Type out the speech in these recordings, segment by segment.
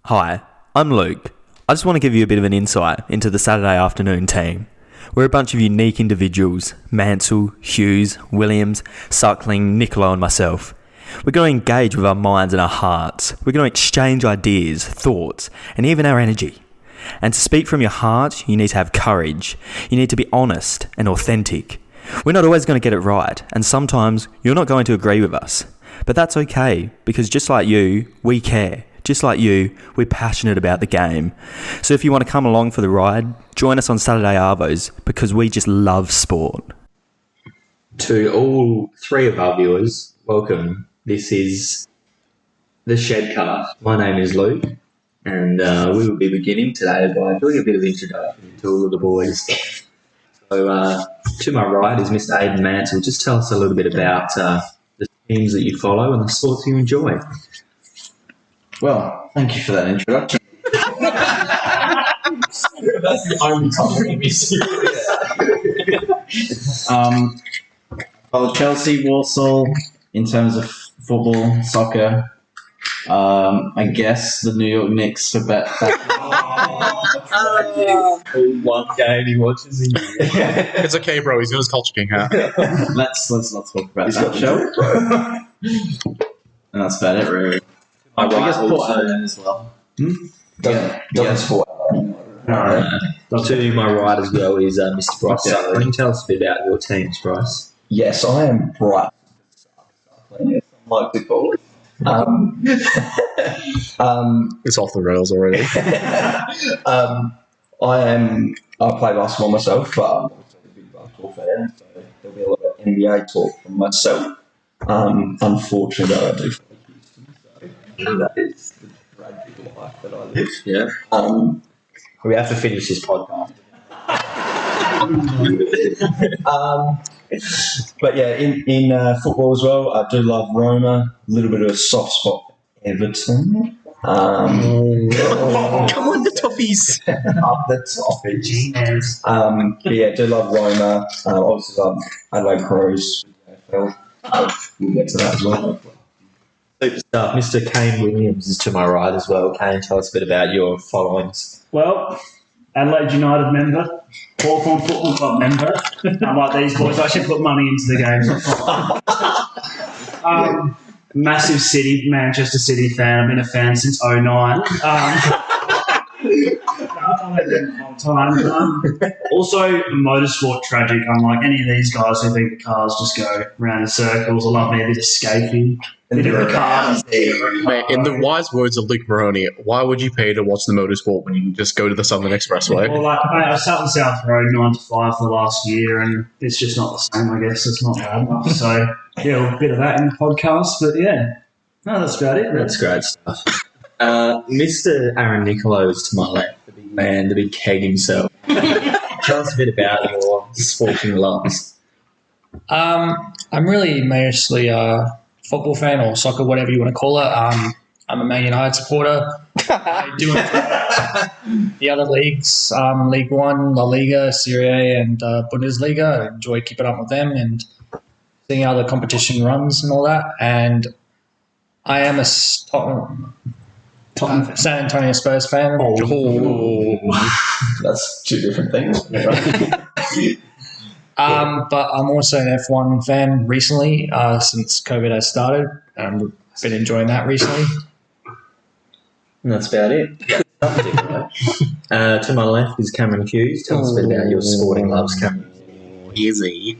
Hi, I'm Luke. I just want to give you a bit of an insight into the Saturday afternoon team. We're a bunch of unique individuals, Mansell, Hughes, Williams, Suckling, Niccolo and myself. We're going to engage with our minds and our hearts. We're going to exchange ideas, thoughts, and even our energy. And to speak from your heart, you need to have courage. You need to be honest and authentic. We're not always going to get it right, and sometimes you're not going to agree with us. But that's okay, because just like you, we care. Just like you, we're passionate about the game. So if you want to come along for the ride, join us on Saturday Arvos, because we just love sport. To all three of our viewers, welcome. This is the Shedcast. My name is Luke, and we will be beginning today by doing a bit of introduction to all of the boys. So to my right is Mr. Aidan Mansell. Just tell us a little bit about the teams that you follow and the sports you enjoy. Well, thank you for that introduction. That's the only time we miss you. Well, Chelsea, Warsaw, in terms of football, soccer. I guess the New York Knicks are back. One game he watches a year. It's okay, bro. He's got his culture king hat. Let's not talk about that show. And that's about it, really. I guess Port Adelaide as well. Doesn't sport. To my right as well is Mr. Bryce. Can you tell us a bit about your teams, Bryce? Yes, I am Bryce. I like to call it. It's off the rails already. I play basketball myself, but I'm also a big basketball fan, so there'll be a lot of NBA talk from myself. Unfortunately, I do play Houston, so that is the tragic life that I live. Yeah. We have to finish this podcast. But yeah, in football as well, I do love Roma. A little bit of a soft spot for Everton. Come on, the Toffees. Up the top. But yeah, I do love Roma. Obviously love Adelaide Crows. We'll get to that as well. Super stuff. Mr. Kane Williams is to my right as well. Kane, tell us a bit about your followings. Well, Adelaide United member, Hawthorn Football Club member. Unlike these boys, I should put money into the game. Massive City, Manchester City fan. I've been a fan since 09. Also, motorsport tragic. Unlike any of these guys who think the cars just go round in circles. I love me a bit of escaping. Man, in the wise words of Luke Maroney, why would you pay to watch the motorsport when you can just go to the Southern Expressway? Well, mate, I sat on South Road 9 to 5 for the last year, and it's just not the same, I guess. It's not bad enough. So, yeah, a bit of that in the podcast, but yeah. No, that's about it. That's great stuff. Mr. Aaron Niccolo is to my left, the big man, the big keg himself. Tell us a bit about your sporting loves. I'm really mostly a football fan or soccer, whatever you want to call it. I'm a Man United supporter. I do enjoy the other leagues, League One, La Liga, Serie A, and Bundesliga. I enjoy keeping up with them and seeing how the competition runs and all that. And I am a San Antonio Spurs fan. That's two different things. But I'm also an F1 fan recently, since COVID has started. I've been enjoying that recently. And that's about it. To my left is Cameron Hughes. Tell us a bit about your sporting loves, Cameron. Easy.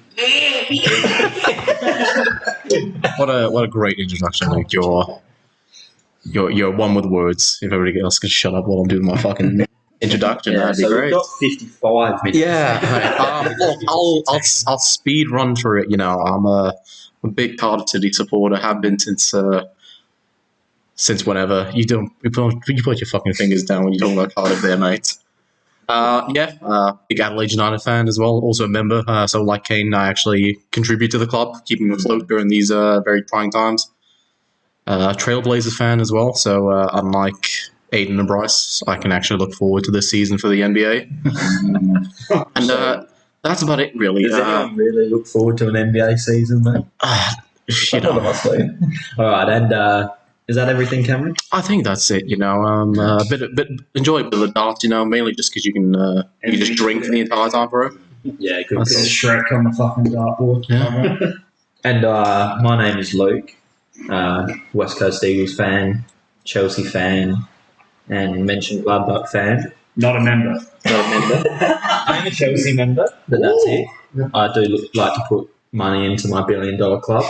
What a great introduction, Luke. You're one with words. If everybody else could shut up while I'm doing my fucking introduction, that'd be great. We've got 55 minutes. Yeah. I'll speed run through it. You know, I'm a big Cardiff City supporter. Have been since whenever. You put your fucking fingers down when you talk about Cardiff there, mate. Big Adelaide United fan as well, also a member. So like Kane, I actually contribute to the club, keeping them afloat during these very trying times. Trailblazers fan as well, so unlike Aiden and Bryce, I can actually look forward to this season for the NBA. And that's about it, really. Does anyone really look forward to an NBA season, mate? Shit. All right, and Is that everything, Cameron? I think that's it. Enjoy a bit of the darts. Mainly just because you can just drink for the entire time, bro. Yeah, good. Got Shrek on the fucking dartboard. Yeah. And my name is Luke, West Coast Eagles fan, Chelsea fan, and mentioned Gladbach fan. Not a member. Not a member. I'm a Chelsea member, but that's it. I do like to put money into my $1 billion club.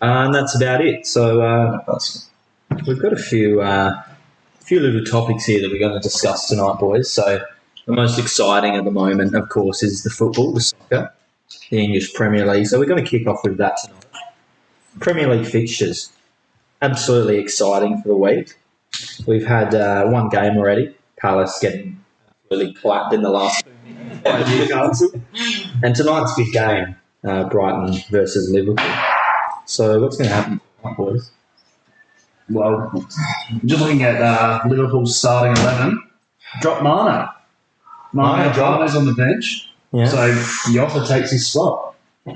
And that's about it. So we've got a few little topics here that we're going to discuss tonight, boys. So the most exciting at the moment, of course, is the football, the soccer, the English Premier League. So we're going to kick off with that tonight. Premier League fixtures, absolutely exciting for the week. We've had one game already, Palace getting really clapped in the last 2 minutes by Newcastle. And tonight's big game, Brighton versus Liverpool. So what's going to happen tonight, boys? Well, just looking at Liverpool's starting 11, drop Mane. Mane's on the bench, so Jota takes his spot.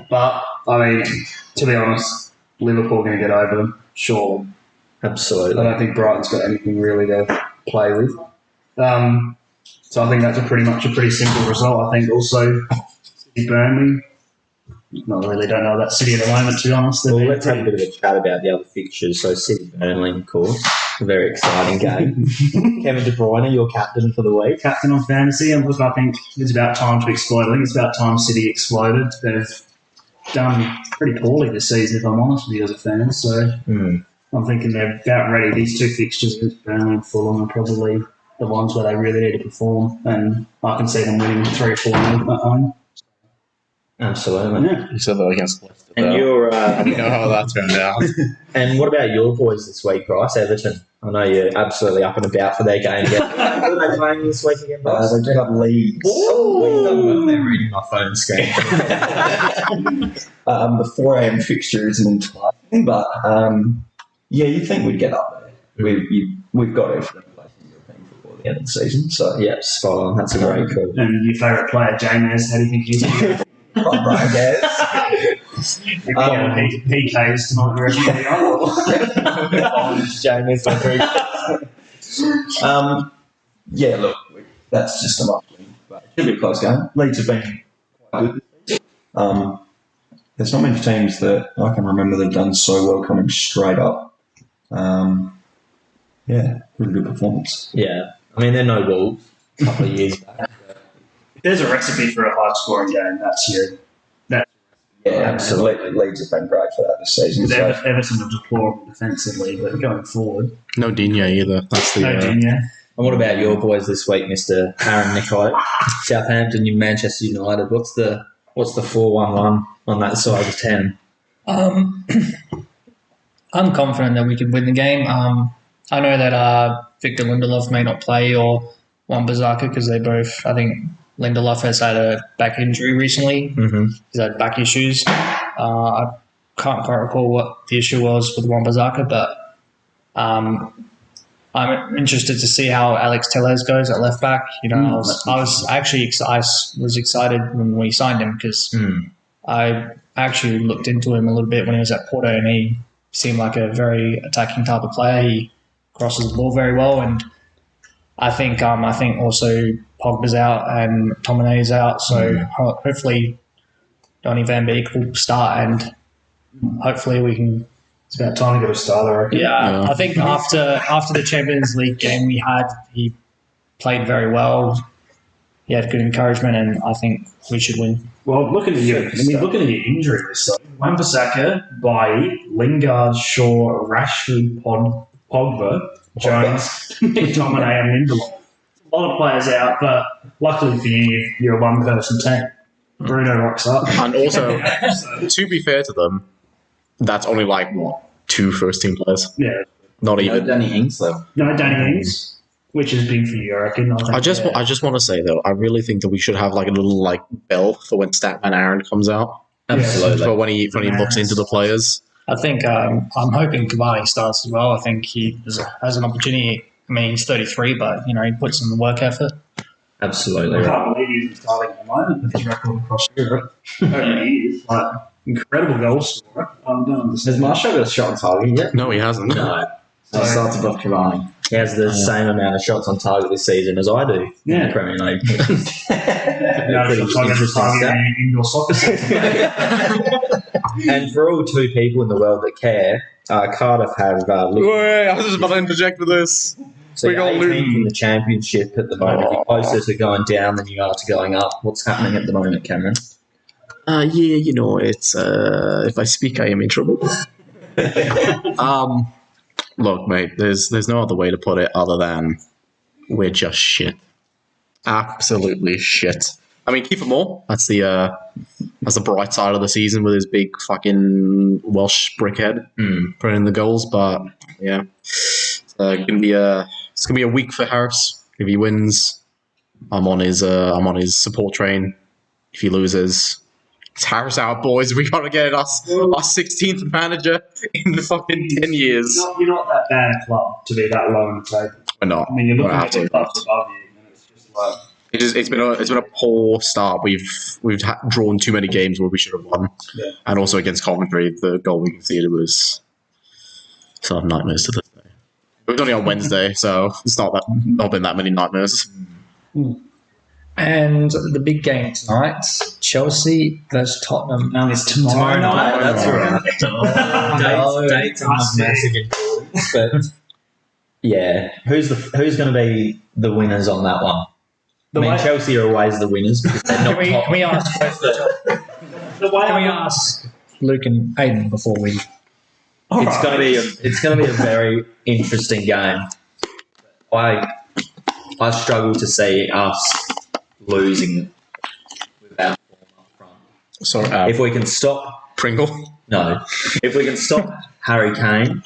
But, I mean, to be honest, Liverpool are going to get over them, sure. Absolutely. I don't think Brighton's got anything really to play with. So I think that's pretty simple result. I think also City Burnley. Not really don't know about City at the moment, to be honest. Well, let's have a bit of a chat about the other fixtures. So City Burnley, of course, a very exciting game. Kevin De Bruyne, your captain for the week. Captain on fantasy, and look, I think it's about time to explode. I think it's about time City exploded. They've done pretty poorly this season, if I'm honest with you as a fan. So I'm thinking they're about ready. These two fixtures against Burnley and Fulham are probably the ones where they really need to perform, and I can see them winning 3-4 at home. Absolutely. Yeah. You said that against Leicester. And you're... you know how that turned out. And what about your boys this week, Bryce? Everton. I know you're absolutely up and about for their game again. What are they playing this week again, Bryce? They do have Leeds. Oh, they're reading my phone screen. The 4 a.m. fixture isn't enticing, but you think we'd get up there. We've got everything in place in European football at the end of the season. So Yeah, spot on. That's a great call. And your favourite player, James, how do you think he's going to Brian Gaz. PKs tonight? Look, that's just a must win. But it should be a close game. Leeds have been quite good this season. There's not many teams that I can remember that have done so well coming straight up. Really good performance. Yeah. I mean, they're no Wolves a couple of years back. If there's a recipe for a high-scoring game, that's your... Yeah, absolutely. Leeds have been great for that this season. So, Everton are deplorable defensively, but going forward... No Digne either. That's the... Digne. And what about your boys this week, Mr. Aaron Nicolai? Southampton and Manchester United. What's the 4-1-1 on that side of 10? I'm confident that we could win the game. I know that Victor Lindelof may not play or Wan-Bissaka because they both, I think Lindelof has had a back injury recently. Mm-hmm. He's had back issues. I can't quite recall what the issue was with Wan-Bissaka, but I'm interested to see how Alex Telles goes at left back. I was excited when we signed him because I actually looked into him a little bit when he was at Porto, and he seemed like a very attacking type of player. He crosses the ball very well, and I think also Pogba's out and McTominay's out, so hopefully Donny van Beek will start, and hopefully we can. It's about time to get a start, I reckon. Yeah, I think after the Champions League game we had, he played very well. He had good encouragement, and I think we should win. Well, looking at your injury list, Wan-Bissaka, Bailly, Lingard, Shaw, Rashford, Pogba, Jones, McTominay, and Lindelof. A lot of players out, but luckily for you, you're a one-person team. Bruno rocks up. And also, to be fair to them, that's only like, 2 first-team players? Yeah. Not even. Danny Ings, though. No, Danny Ings, which is big for you, I reckon. I just want to say, though, I really think that we should have like a little bell for when Statman Aaron comes out. Absolutely. For when he looks into the players. I think I'm hoping Cavani starts as well. I think he has an opportunity. I mean, he's 33, but, he puts in the work effort. Absolutely. I can't believe he's starting at the moment with his record across Europe over the years. incredible goal scorer. I don't Has understand. Marshall got a shot on target yet? No, he hasn't. No. So he starts above Cavani. He has the same amount of shots on target this season as I do in Yeah. the Premier League. No, Pretty it's like a interesting target stat. in indoor soccer season. And for all 2 people in the world that care, Cardiff have Wait, I was just about to interject with this. so we got 18th Luton. in the championship at the moment. You're closer to going down than you are to going up. What's happening at the moment, Cameron? Yeah, you know, it's if I speak, I am in trouble. Look, mate, there's no other way to put it other than we're just shit, absolutely shit. I mean, Kiefer Moore, that's the bright side of the season with his big fucking Welsh brickhead putting in the goals. But yeah, it's gonna be a week for Harris. If he wins, I'm on his support train. If he loses, it's Harris out, boys. We gotta get us our 16th manager in the fucking 10 years. You're not that bad a club to be that low in the table. We're not. I mean, you're We're looking not at the absolutely clubs not. above you, and it's just like, It's been a poor start. We've drawn too many games where we should have won, Yeah. and also against Coventry, the goal we conceded was sort of nightmares to this day. It was only on Wednesday, so it's not been that many nightmares. And the big game tonight, Chelsea versus Tottenham. no, it's Tomorrow night, that's No. right. Dates are not massive importance, but yeah, who's going to be the winners on that one? I mean, Chelsea are always the winners because they're not Can top. we ask the way Can we ask Luke and Aiden before we? It's going to be a very interesting game. I struggle to see us losing without form up front. So If we can stop, Pringle. if we can stop Harry Kane,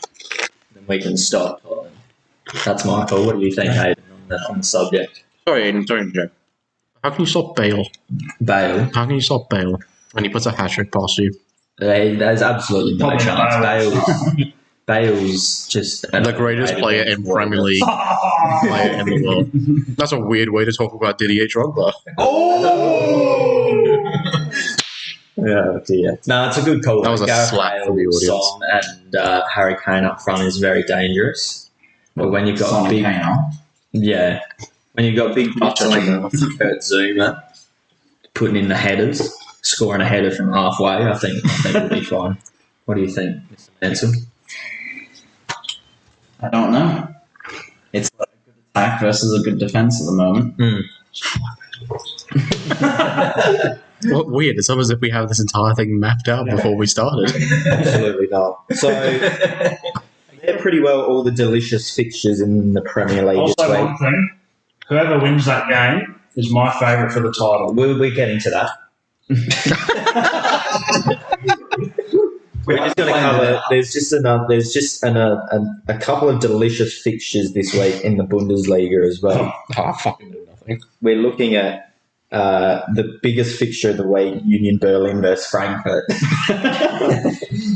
then we can stop Tottenham. That's my call. What do you think, Aiden, on the subject? Sorry, Aiden. Sorry, Joe. How can you stop Bale? Bale. How can you stop Bale when he puts a hat trick past you? There's absolutely no Probably chance. Bale's just The greatest player in Premier League player in the world. That's a weird way to talk about Didier Drogba. Yeah, dear. No, it's a good call. That was a Gareth slap for the Bale, audience. Son, and Harry Kane up front is very dangerous. But when you've got Son a big, Kane on. yeah, when you've got big bustling Kurt Zuma putting in the headers, scoring a header from halfway, I think we'll be fine. What do you think, Mr. Mansell? I don't know. It's like a good attack versus a good defence at the moment. What weird. It's almost as if we have this entire thing mapped out before we started. Absolutely not. So they're pretty well all the delicious fixtures in the Premier League Also, this one week. thing, whoever wins that game is my favourite for the title. We're getting to that. We're just going to cover. There's just a couple of delicious fixtures this week in the Bundesliga as well. I fucking do nothing. We're looking at the biggest fixture of the week: Union Berlin versus Frankfurt.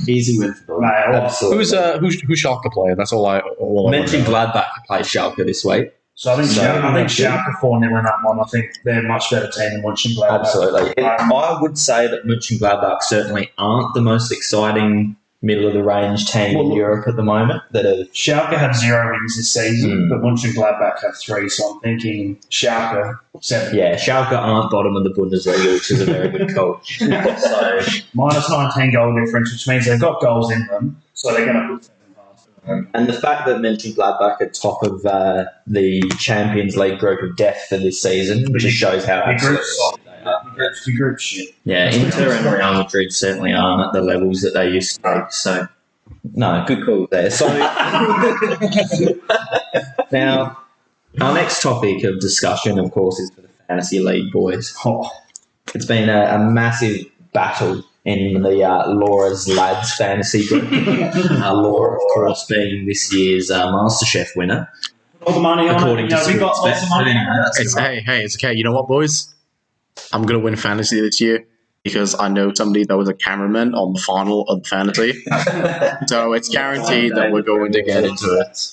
Easy win for Mate, Absolutely. Who's Schalke playing? That's all I Mentioned know. Gladbach play Schalke this week. So I think So- Schalke 4-0 in that one. I think they're a much better team than Mönchengladbach. Absolutely. I would say that Mönchengladbach certainly aren't the most exciting middle of the range team in Well, Europe at the moment. That are Schalke have 0 wins this season, Mm. but Mönchengladbach have 3. So I'm thinking Schalke 7. yeah, Schalke aren't bottom of the Bundesliga, which is a very good call. So Minus 19 goal difference, which means they've got goals in them, so they're going to put 7 past them. and the fact that Mönchengladbach are top of the Champions League group of death for this season just shows how The absolutely group's solid. they are. The group shit. Yeah, Inter and Real Madrid certainly aren't at the levels that they used to be. So, no, good call there. So, now, our next topic of discussion, of course, is for the Fantasy League boys. Oh, It's been a massive battle in the Laura's Lads fantasy group. Laura, of course, being this year's MasterChef winner. all the money on According it. to You know, we got Sportsbet. lots of money. Anyway, that's It's okay. You know what, boys? I'm gonna win fantasy this year because I know somebody that was a cameraman on the final of fantasy. So it's guaranteed that we're going to get into it.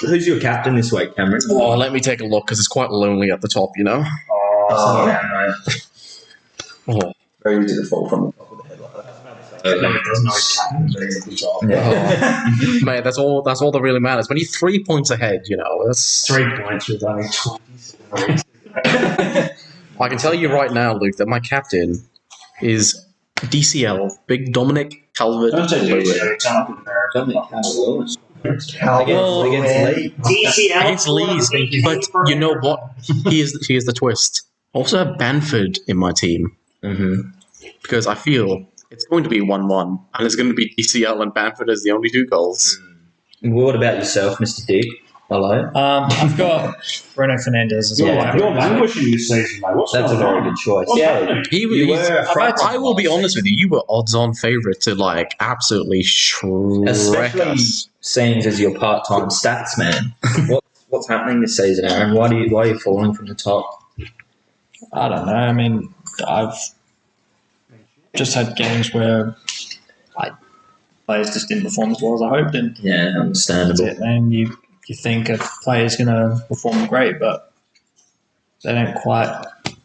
Who's your captain this week, Cameron? Oh, let me take a look because it's quite lonely at the top, you know. Oh, yeah, mate. Oh, Very easy to fall from the top of the head like that. No, he doesn't know his captain, but he's a good job. Yeah. Mate, that's all that really matters. When you're 3 points ahead, that's 3 points with only 27 weeks. I can tell you right now, Luke, that my captain is DCL, Big Dominic Calvert. Don't say Lewin. DCL, it's not Against Lee. DCL Against Leeds, but you know what? Here's the twist. Also have Banford in my team because I feel it's going to be 1-1, and it's going to be DCL and Banford as the only 2 goals. What about yourself, Mr. Dick? Hello. I've got Bruno Fernandes as well. Yeah. You're languishing this season, mate. What's That's a going very on? good choice. What's Yeah. happening? I will be honest with you. You were odds-on favourite to absolutely shred Especially us. seeing as your part-time stats man. What's happening this season, Aaron? Why are you falling from the top? I don't know. I mean, I've just had games where players just didn't perform as well as I hoped, and Yeah, that's understandable. it. And you think a player's going to perform great, but they don't quite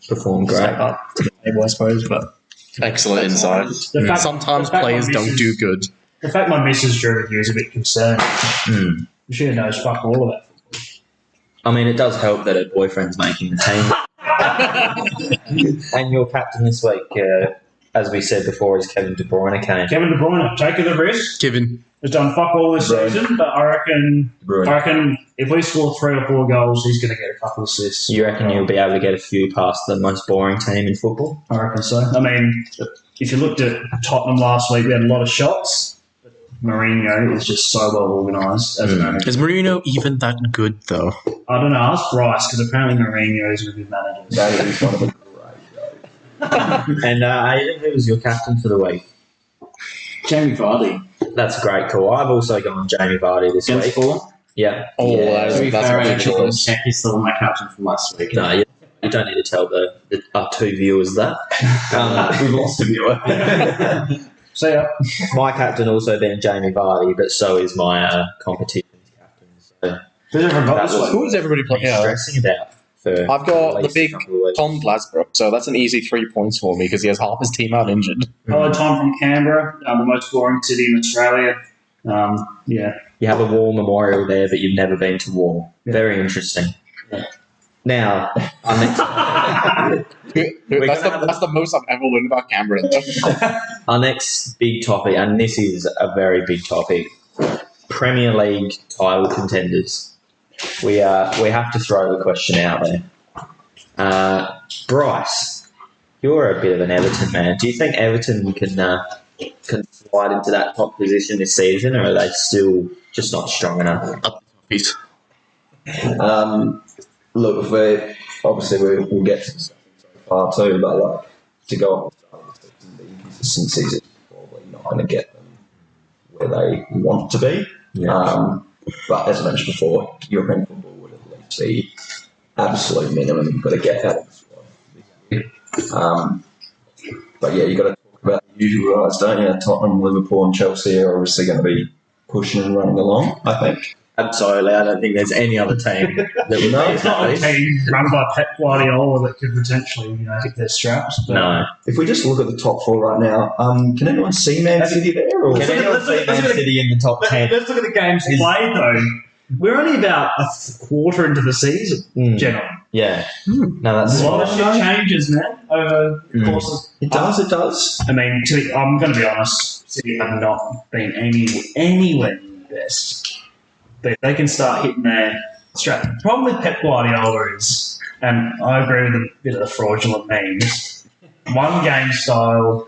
Perform great. step up to the table, I suppose. But Excellent insight. The fact- Sometimes the fact players my don't missus- do good. The fact my missus drew with you is a bit concerning. Hmm. She knows fuck all of it. I mean, it does help that her boyfriend's making the team. And your captain this week, as we said before, is Kevin De Bruyne. Kevin De Bruyne, taking the risk. Given Has done fuck all this season, but I reckon if we score 3 or 4 goals, he's going to get a couple of assists. You reckon you'll be able to get a few past the most boring team in football? I reckon so. I mean, if you looked at Tottenham last week, we had a lot of shots. Mourinho is just so well organised as a manager. is Mourinho even that good though? I don't know, ask Bryce, because apparently Mourinho is a good manager. That is one of the great. And Aiden, who was your captain for the week? Jamie Vardy. That's a great call. I've also gone Jamie Vardy this Against week. Fulham. Yeah. Oh, Yeah. To be that's fair, a good actually, choice. check he's still my captain from last week. No, you don't need to tell our 2 viewers that. We've lost a viewer. So, yeah. My captain also been Jamie Vardy, but so is my competition captain. So Who's everyone got that this was week? Who is everybody playing? Yeah. stressing about. For I've got at the least big a couple of weeks. Tom Glasbrook, so that's an easy 3 points for me because he has half his team out injured. Hello, Tom from Canberra, the most boring city in Australia. Yeah. You have a war memorial there, but you've never been to war. Very interesting. Yeah. Now, our next, That's the most I've ever learned about Canberra. our next big topic, and this is a very big topic, Premier League title contenders. We have to throw the question out there. Bryce, you're a bit of an Everton man. Do you think Everton can slide into that top position this season, or are they still just not strong enough? Peace. Look, we'll get to stuff so far too, but like to go up the inconsistencies, it's probably not going to get them where they want to be. Yeah. But as I mentioned before, European football would at least be absolute minimum you've got to get out of the squad. But yeah, you've got to talk about the usual guys, don't you? Tottenham, Liverpool, and Chelsea are obviously going to be pushing and running along, I think. Absolutely. I don't think there's any other team that would No, be It's not a team run by Pep Guardiola that could potentially, pick their straps. But No. If we just look at the top 4 right now, can anyone see Man City there? Or Can anyone see Man City in the top 10? Let's look at the games played, though. We're only about a quarter into the season, generally. Yeah. No, that's A lot of shit changes, man, over the course of... It does. I mean, I'm going to be honest, City have not been anywhere near the best. But they can start hitting their strap. The problem with Pep Guardiola is, and I agree with a bit of the fraudulent memes, one game style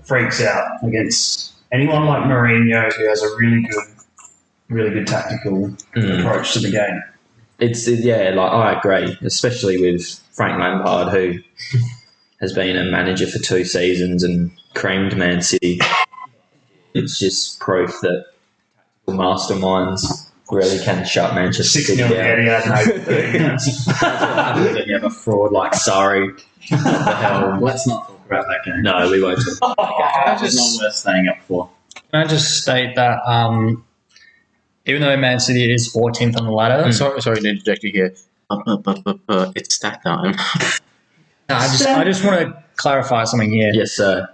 freaks out against anyone like Mourinho who has a really good tactical approach to the game. I agree, especially with Frank Lampard, who has been a manager for 2 seasons and creamed Man City. It's just proof that masterminds really can shut Manchester 6 City 0 down. Then you have a fraud like Surrey. What the hell? Let's not talk about that game. No, we won't. It's not worth staying up for. can I just state that even though Man City is 14th on the ladder, Sorry to interject you here. It's stat time. I just want to clarify something here. Yes, sir.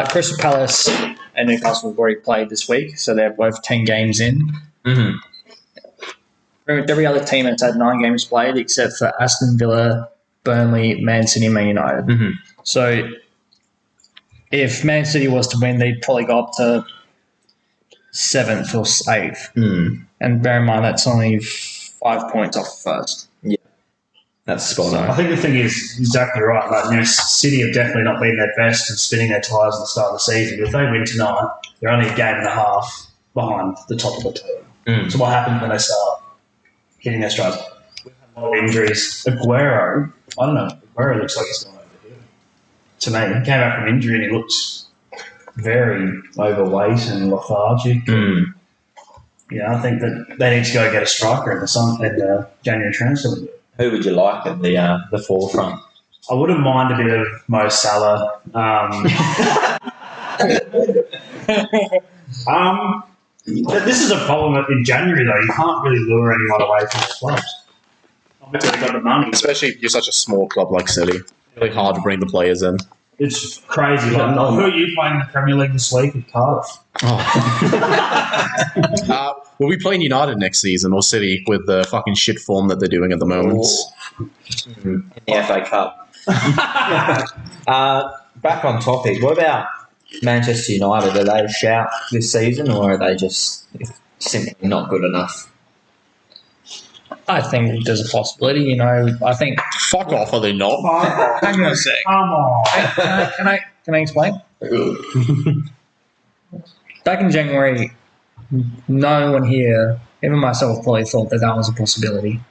Crystal Palace and Newcastle have already played this week, so they're both 10 games in. Mm-hmm. Every other team that's had 9 games played, except for Aston Villa, Burnley, Man City, and Man United. Mm-hmm. So if Man City was to win, they'd probably go up to 7th or 8th. Mm. And bear in mind, that's only 5 points off first. That's spot I on. think the thing is exactly right. Like, City have definitely not been their best and spinning their tyres at the start of the season. But if they win tonight, they're only a game and a half behind the top of the table. Mm. So what happens when they start hitting their strides? We've had a lot of injuries. Aguero, I don't know. Aguero looks like he's gone over the hill. To me, he came back from injury and he looked very overweight and lethargic. Mm. Yeah, I think that they need to go get a striker in the January transfer window. Who would you like at the forefront? I wouldn't mind a bit of Mo Salah. But this is a problem in January, though. You can't really lure anyone away from the clubs. Obviously, they've got the money. Especially if you're such a small club like City. Really hard to bring the players in. It's crazy. Like, who are you playing in the Premier League this week with Cardiff? We'll be playing United next season or City with the fucking shit form that they're doing at the moment. In the FA Cup. Back on topic, what about Manchester United? Are they a shout this season or are they just simply not good enough? I think there's a possibility, I think... Fuck off, are they not? Hang on a sec. Come on. Can I explain? Back in January, no one here, even myself, probably thought that was a possibility.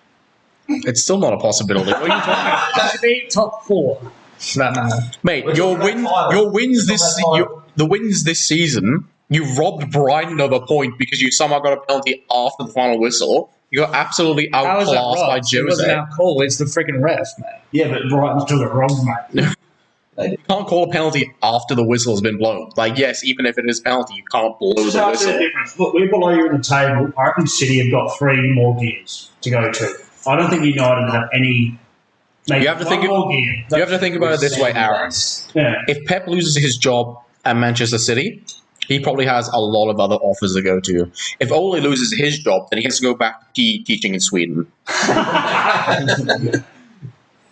It's still not a possibility. What are you talking about? To be top 4, for that matter. Mate, the wins this season, you robbed Brighton of a point because you somehow got a penalty after the final whistle. You got absolutely How is that outclassed by right? It wasn't Jose. our call, it's the freaking ref, man. Yeah, but Brighton still got wrong, mate. You can't call a penalty after the whistle has been blown. Like, yes, even if it is penalty, you can't blow the So whistle. the difference. Look, we're below you in the table. I reckon City have got 3 more gears to go to. I don't think United have any. Maybe You have to one think. more gear. You have to think about it this way, Aaron. Yeah. If Pep loses his job at Manchester City, he probably has a lot of other offers to go to. If Ole loses his job, then he has to go back to teaching in Sweden.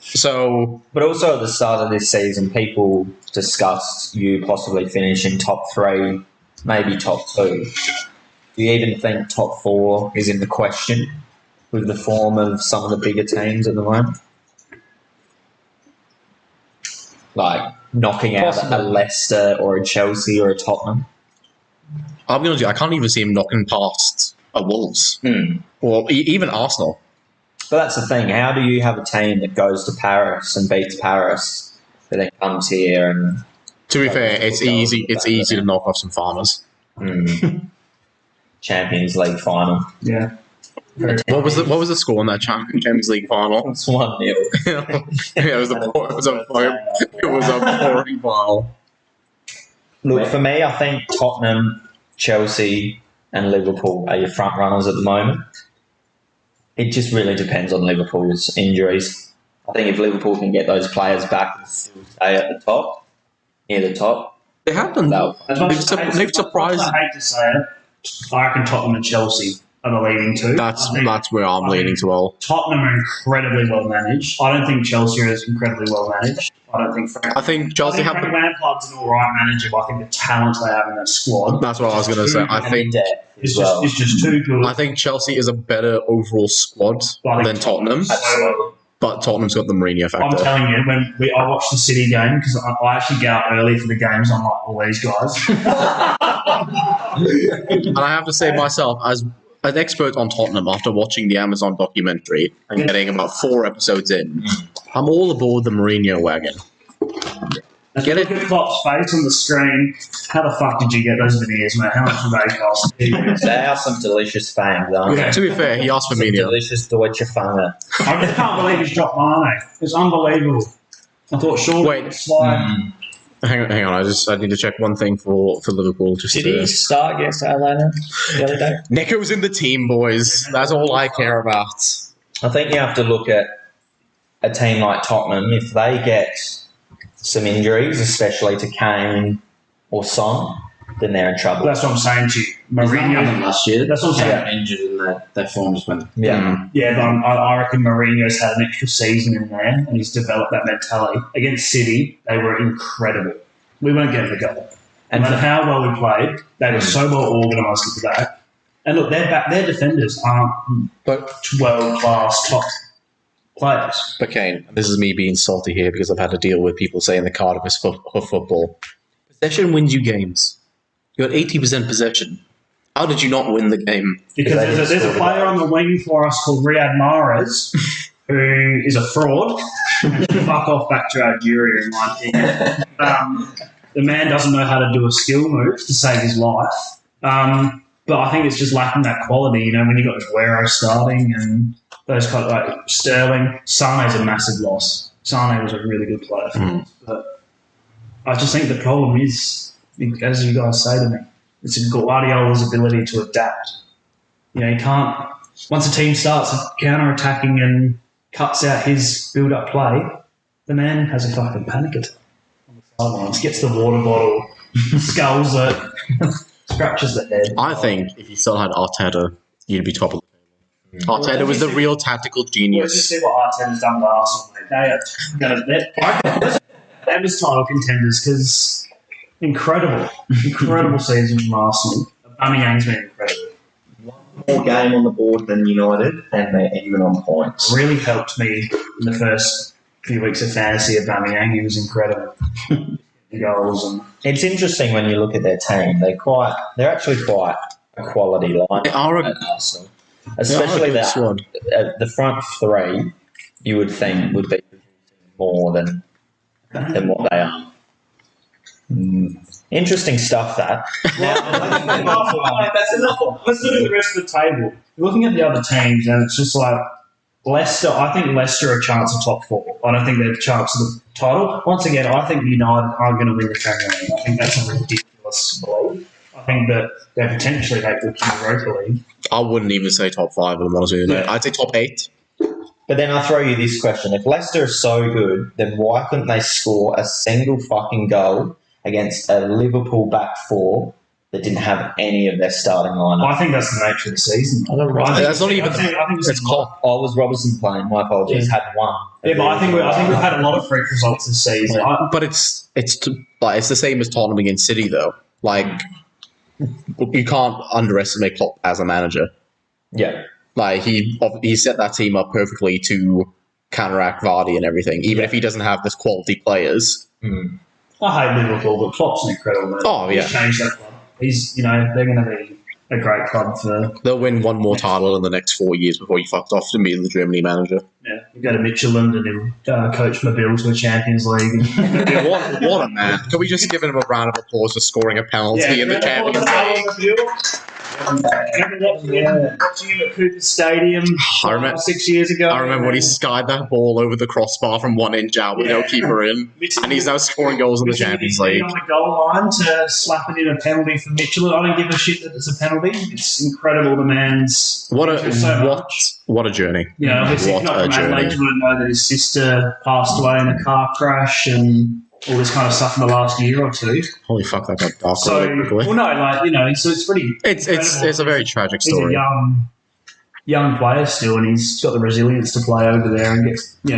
So, But also at the start of this season, people discussed you possibly finishing top 3, maybe top 2. Do you even think top 4 is in the question with the form of some of the bigger teams at the moment? Like knocking out a Leicester or a Chelsea or a Tottenham? I'll be honest with you, I can't even see him knocking past a Wolves. Or even Arsenal. But that's the thing. How do you have a team that goes to Paris and beats Paris, but then comes here and... To be fair, it's easy to knock off some farmers. Champions League final. Yeah. What was the score in that Champions League final? It's 1-0. It was a boring final. Look, for me, I think Tottenham, Chelsea and Liverpool are your front runners at the moment. It just really depends on Liverpool's injuries. I think if Liverpool can get those players back and still stay at the top, near the top, They haven't. As much They've surprised. I hate to say it. I reckon Tottenham and Chelsea are the leading two. That's where I'm I leaning think to well. Tottenham are incredibly well managed. I don't think Chelsea is incredibly well managed. I think Chelsea have Frank the. Lampard's an all right manager, but I think the talent they have in that squad That's what I was going to say. I think is just too good. I think Chelsea is a better overall squad than Tottenham, but Tottenham's got the Mourinho I'm factor. telling you, I watched the City game because I actually get up early for the games. I'm like all these guys. And I have to say myself, as an expert on Tottenham, after watching the Amazon documentary and getting about 4 episodes in, I'm all aboard the Mourinho wagon. Get Look at Klopp's face on the screen. How the fuck did you get those veneers, mate? How much do they cost? They are some delicious fangs, aren't they? To be fair, he asked for Some Mourinho. delicious Deutsche Fange. I just can't believe he's dropped Mane. It's unbelievable. I thought Sean would slide. Hang on. I need to check one thing for Liverpool. Just Did he start against Atlanta the other day? Neco's in the team, boys. That's all I care about. I think you have to look at a team like Tottenham. If they get some injuries, especially to Kane or Son, then they're in trouble. That's what I'm saying to you. He's not Mourinho. happened last year. That's what I'm They saying. got injured and their form just went. Yeah. Yeah, but I reckon Mourinho's had an extra season in there and he's developed that mentality. Against City, they were incredible. We weren't getting the goal. And No matter how well we played, they were so well organised at the back. And look, their defenders aren't But world-class top players. But Kane, this is me being salty here because I've had to deal with people saying the Cardiff is for football. Possession wins you games. You got 80% possession. How did you not win the game? Because they there's didn't a score the player goal. on the wing for us called Riyad Mahrez, who is a fraud. Fuck off back to Algeria, in my opinion. The man doesn't know how to do a skill move to save his life. But I think it's just lacking that quality, you know, when you've got Aguero starting and those kind of like Sterling. Sane's a massive loss. Sane was a really good player for us. But I just think the problem is, as you guys say to me, it's Guardiola's ability to adapt. You know, you can't, once a team starts counter-attacking and cuts out his build-up play, the man has a fucking panic attack on the sidelines, gets the water bottle, skulls it, scratches the head. I think if you still had Arteta, you'd be top of the table. Arteta was the real tactical Let's just genius. see what Arteta's done with Arsenal, mate. They are they're just title contenders because incredible season from Arsenal. Aubameyang's been incredible. More game on the board than United, and they're even on points. Really helped me in the first few weeks of fantasy. Aubameyang, he was incredible. The goals and It's interesting when you look at their team. They're actually quite a quality line. They are a At Arsenal. Especially good that squad. the front three, you would think would be more than what they are. Interesting stuff. That. that's enough. Let's look at the rest of the table. Looking at the other teams, and it's just like Leicester. I think Leicester are a chance of top four. I don't think they're a chance of the title. Once again, I think United are going to win the Premier League. I think that's a ridiculous belief. I think that they potentially make the Europa League. I wouldn't even say top 5 if I'm honest with you. Yeah. I'd say top 8. But then I throw you this question: if Leicester is so good, then why couldn't they score a single fucking goal against a Liverpool back four that didn't have any of their starting lineup? I think that's the nature of the season. That's not even. I think It's Klopp. Oh, was Robertson playing? My apologies. Had one. Yeah, but I think we've had a lot of freak results this season. But it's the same as Tottenham against City though. Like you can't underestimate Klopp as a manager. Yeah. Like he set that team up perfectly to counteract Vardy and everything. Even if he doesn't have this quality players. I hate Liverpool, but Klopp's an incredible man. Oh, yeah. He's changed that club. They're going to be a great club for. They'll win one more title in the next 4 years before he fucked off to be the Germany manager. Yeah, you go to Michelin and he'll coach Mobile to a Champions League. What a man! Can we just give him a round of applause for scoring a penalty in the Champions League? Watching him at Cooper Stadium I remember- 6 years ago. I remember when he skied that ball over the crossbar from 1 inch out with no keeper in, and he's now scoring goals in the Champions League. On the goal line to slapping in a penalty for Michelin. I don't give a shit that it's a penalty. It's incredible. The man's What a journey! you know, obviously What not a from Adelaide, journey! you wouldn't know that his sister passed away in a car crash and all this kind of stuff in the last year or two. Holy fuck, that got dark So, really quickly. well, no, so it's pretty. It's a very tragic He's a story. young player still, and he's got the resilience to play over there and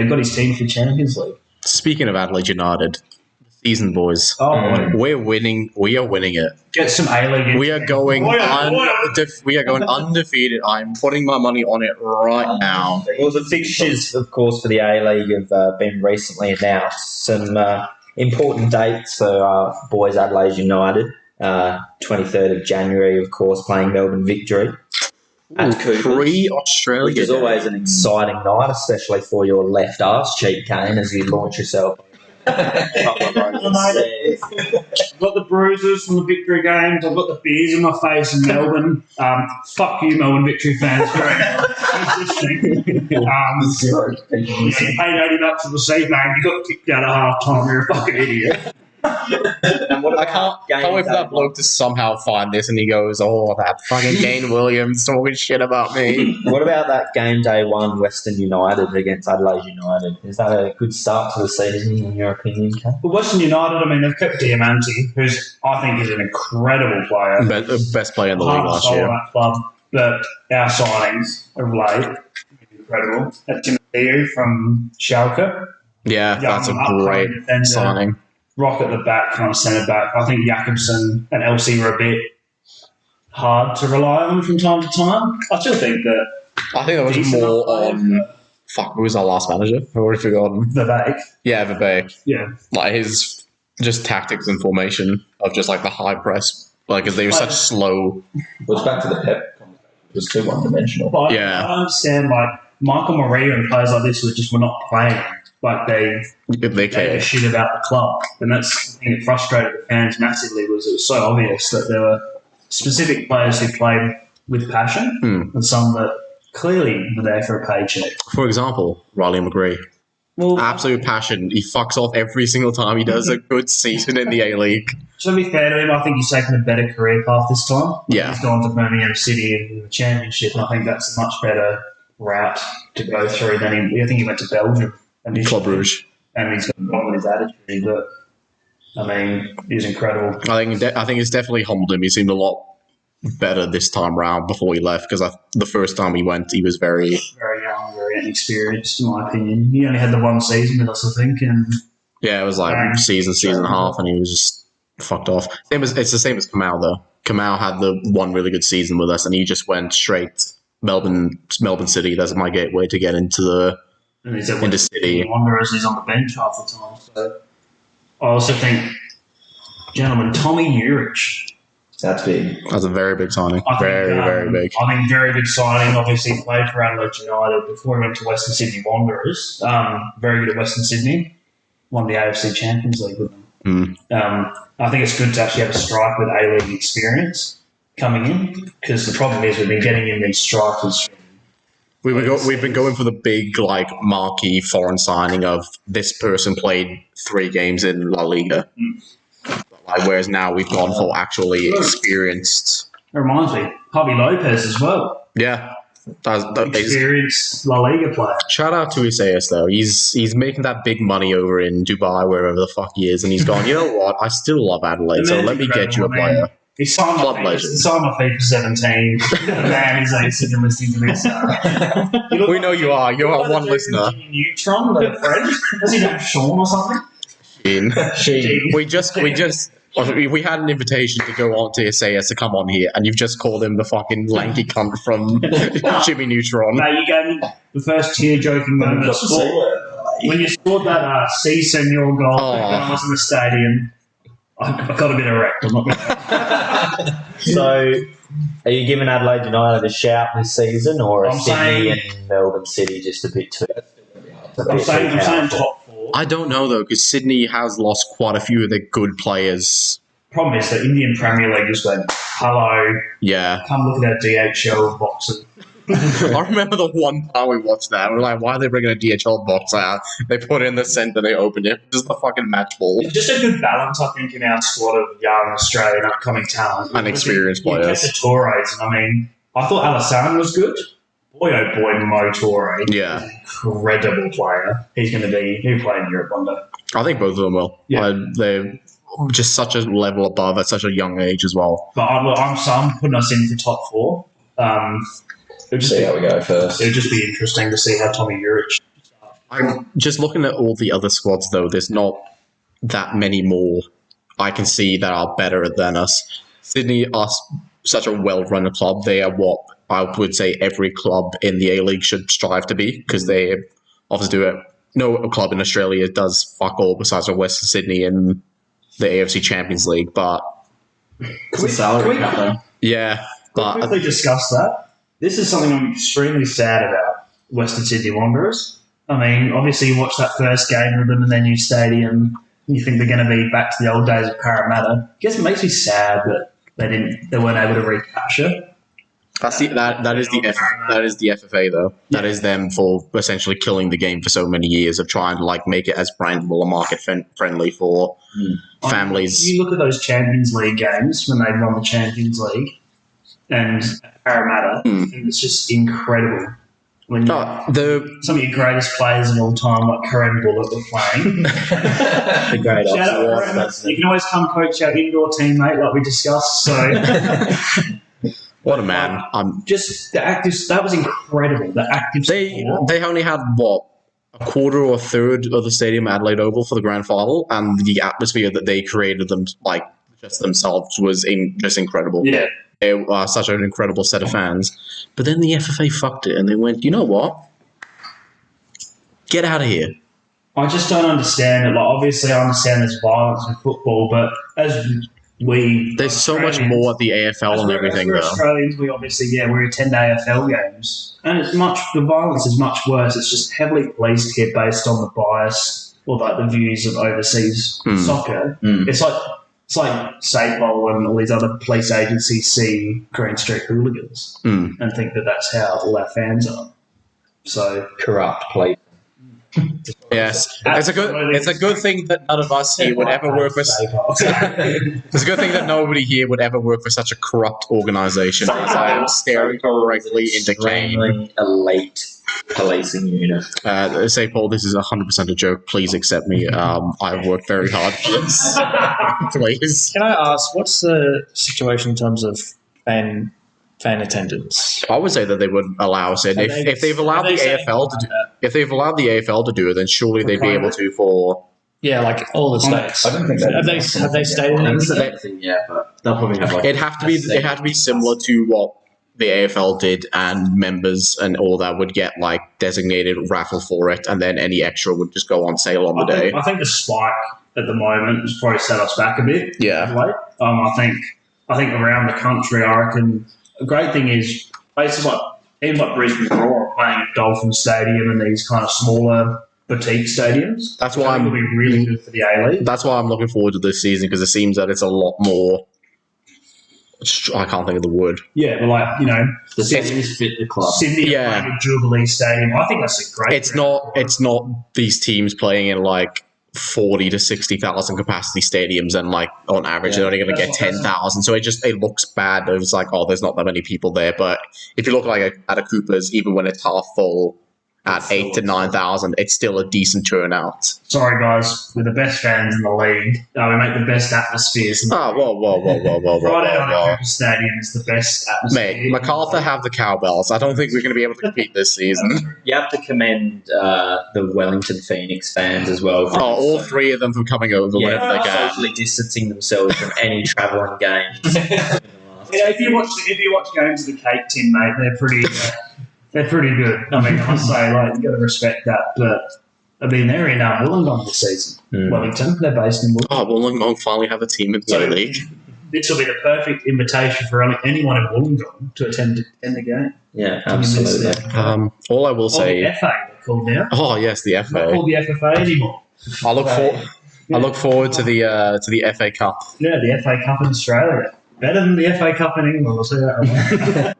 got his team to the Champions League. Speaking of Adelaide United, season boys, Oh, we're winning. We are winning it. get some A-League. We are going undefeated. I'm putting my money on it right now. Well, the fixtures, of course, for the A-League have been recently announced. Some important dates for boys Adelaide United. 23rd of January, of course, playing Melbourne Victory at Coopers, Pre-Australia. which is always an exciting night, especially for your left arse cheek, Kane, as you launch yourself. I've got the bruises from the Victory games. I've got the beers in my face in Melbourne. Fuck you, Melbourne Victory fans. You paid $80 for the seat, man. You got kicked out at half time. You're a fucking idiot. And what I about can't wait for that bloke to somehow find this and he goes, "Oh, that fucking Kane Williams talking shit about me." What about that game day one, Western United against Adelaide United? Is that a good start to the season, in your opinion, Ken? But Western United, I mean, they've kept Diamante, who's I think is an incredible player. Best player in the league Heart and last soul year. of that club. But our signings of late, incredible. That Timothy from Schalke. Yeah, that's a great defender, signing. Rock at the back, kind of centre back. I think Jakobsen and Elsie were a bit hard to rely on from time to time. I still think that I think that was decent more enough players, on. Fuck, who was our last manager? I've already forgotten. Vivek. Yeah, Vivek. Yeah. Like his just tactics and formation of just like the high press, like because they were such slow. Well, it's back to the Pep. It was too one-dimensional. But Yeah. I understand, like, Michael Maria and players like this were not playing. Like, they They gave a care. shit about the club. And that's the thing that frustrated the fans massively was it was so obvious that there were specific players who played with passion and some that clearly were there for a paycheck. For example, Riley McGree. Well, Absolute passion. He fucks off every single time he does a good season in the A League. to be fair to him, I think he's taken a better career path this time. Yeah. He's gone to Birmingham City in the Championship, and I think that's a much better route to go through than I think he went to Belgium. And Club Rouge. And he's got with his attitude, but I mean, he's incredible. I think it's definitely humbled him. He seemed a lot better this time round before he left because the first time he went, he was very. Very young, very inexperienced, in my opinion. He only had the one season with us, I think, and Yeah, it was like season and a half, and he was just fucked off. It's the same as Kamau though. Kamau had the one really good season with us, and he just went straight Melbourne City. That's my gateway to get into the and he's at into City. Wanderers. He's on the bench half the time. So I also think, gentlemen, Tommy Urich. That's big. That's a very big signing. I think, Very big. I think very big signing. Obviously, he played for Adelaide United before he went to Western Sydney Wanderers. Very good at Western Sydney. Won the AFC Champions League with them. I think it's good to actually have a striker with A-League experience coming in because the problem is we've been getting in these strikers. We've been going for the big, like, marquee foreign signing of this person played 3 games in La Liga. Like, whereas now we've gone for actually experienced. It reminds me, Javi Lopez as well. Yeah. Experienced La Liga player. Shout out to Isaias, though. He's making that big money over in Dubai, wherever the fuck he is, and he's gone, you know what? I still love Adelaide, so let me get you a player. He signed Club my legend. FIFA 17. Man, he's like sitting listening to this. We know you are. You're our one listener. Neutron, the friend. Does he know Sean or something? We had an invitation to go on to Isaias to come on here, and you've just called him the fucking lanky cunt from Jimmy Neutron. No, you gave me the first tear-joking moment. When you scored that C Senor goal when I was in the stadium, I got a bit erect. I'm not going to. So, are you giving Adelaide United a shout this season, or are Sydney and Melbourne City just a bit too? I'm saying top 4. I don't know though, because Sydney has lost quite a few of their good players. Problem is the Indian Premier League just went, hello, Yeah, come look at our DHL boxes. I remember the one time we watched that. We're like, why are they bringing a DHL box out? They put it in the centre, they opened it. Just the fucking match ball. It's just a good balance, I think, in our squad of young Australian upcoming talent. And experienced You players. kept the Torres, and I mean, I thought Alassane was good. Boy, oh boy, Mo Torre. Yeah. Incredible player. He'll play in Europe one day. I think both of them will. Yeah. They're just such a level above at such a young age as well. But I'm putting us in for top 4. It would just See how we go first. It would just be interesting to see how Tommy Urich. I'm just looking at all the other squads, though. There's not that many more I can see that are better than us. Sydney are such a well-run club. They are what I would say every club in the A-League should strive to be, because they obviously do it. No club in Australia does fuck all besides Western Sydney in the AFC Champions League, but It's a salary cap, though. yeah. But But quickly discuss that. This is something I'm extremely sad about Western Sydney Wanderers. I mean, obviously you watch that first game with them in their new stadium, and you think they're going to be back to the old days of Parramatta. I guess it makes me sad that they weren't able to recapture. That is the FFA though. That is them for essentially killing the game for so many years of trying to like make it as brandable and market friendly for families. You look at those Champions League games when they run the Champions League and Parramatta, and it's just incredible. When some of your greatest players of all time, like Karen Bullock, were playing. The great Shout out Karen. You can always come coach our indoor teammate, like we discussed. So. What a man! Just the active. That was incredible. The active. They only had a quarter or a third of the stadium at Adelaide Oval for the grand final, and the atmosphere that they created just themselves was just incredible. Yeah, they were such an incredible set of fans. But then the FFA fucked it, and they went, you know what? Get out of here. I just don't understand it. Like, obviously, I understand there's violence in football, but there's so much more at the AFL and everything, though. though. Australians, we attend AFL games, and the violence is much worse. It's just heavily policed here based on the bias or like the views of overseas soccer. It's like SAPOL and all these other police agencies see Green Street hooligans and think that that's how all our fans are. So corrupt police. Yes, it's a good thing that none of us here would ever work for. It's a good thing that nobody here would ever work for such a corrupt organisation. I am staring directly into Kane. Elite policing unit. Say, Paul, this is 100% a joke. Please accept me. I've worked very hard for this. Please. Can I ask, what's the situation in terms of fan attendance? I would say that they would allow it. If they've allowed the AFL to do, if they've allowed the AFL to do it, then surely they'd be able to for. Yeah, like all the states. I don't think have they stated anything? Yeah, but they'll probably have like. It had to be similar to what the AFL did, and members and all that would get like designated raffle for it, and then any extra would just go on sale on the day. I think the spike at the moment has probably set us back a bit. Yeah. I think around the country, I reckon a great thing is places like even like Brisbane Roar are playing at Dolphin Stadium and these kind of smaller boutique stadiums. That's why it'll be really good for the A-League. That's why I'm looking forward to this season, because it seems that it's a lot more. I can't think of the word. Yeah, but like, the stadiums fit the club. Sydney playing at Jubilee Stadium. I think that's a great. It's not these teams playing in like 40 to 60,000 capacity stadiums, and like on average they're only going to get 10,000. So it looks bad. It's like, oh, there's not that many people there. But if you look like at a Cooper's, even when it's half full, at 8,000 to 9,000, it's still a decent turnout. Sorry, guys, we're the best fans in the league. We make the best atmospheres. Whoa. Friday night at Cooper Stadium is the best atmosphere. Mate, MacArthur have the cowbells. I don't think we're going to be able to compete this season. You have to commend the Wellington Phoenix fans as well. All three of them from coming over whenever they can. Socially distancing themselves from any travelling games. If you watch games of the Cake Tin, mate, they're pretty. They're pretty good. I mean, I must say, like, you've got to respect that. But, I mean, they're in Wollongong this season. Wellington, they're based in Wollongong. Oh, Wollongong finally have a team in the league. This will be the perfect invitation for anyone in Wollongong to attend the game. Yeah, absolutely. All I will say... the FA, they're called now. Oh, yes, the FA. They're not called the FFA anymore. I look forward to the FA Cup. Yeah, the FA Cup in Australia. Better than the FA Cup in England, I'll say that right.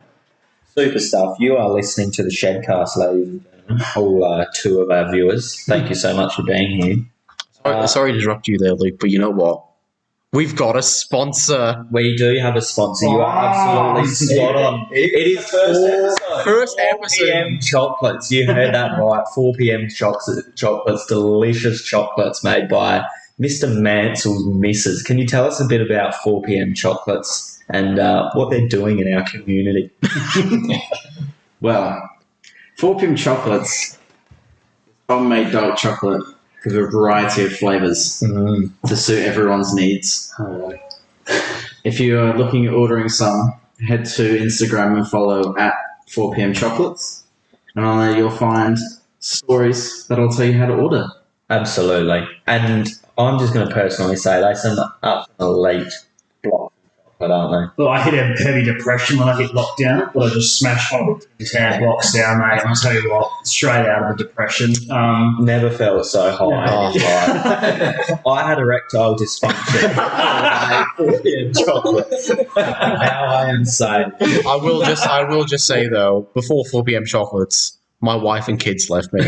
Super stuff. You are listening to the Shedcast, ladies and gentlemen. All two of our viewers. Thank you so much for being here. Sorry to interrupt you there, Luke, but you know what? We've got a sponsor. We do have a sponsor. You are absolutely spot on. It is First 4 episode. p.m. chocolates. You heard that right. 4 p.m. chocolates, delicious chocolates made by Mr. Mansell's Misses. Can you tell us a bit about 4 p.m. chocolates and what they're doing in our community? Well, 4 p.m. chocolates, homemade dark chocolate with a variety of flavours to suit everyone's needs. If you are looking at ordering some, head to Instagram and follow at 4 p.m. chocolates, and on there you'll find stories that'll tell you how to order. Absolutely. And I'm just going to personally say they send up a late block. aren't they? Well, I hit a heavy depression when I hit lockdown, but I just smashed one of the 10 blocks down, mate. I'll tell you what, straight out of the depression. Never felt so high in his life. I had erectile dysfunction. Chocolate. Now I am sane. I will just say though, before 4 p.m. chocolates, my wife and kids left me.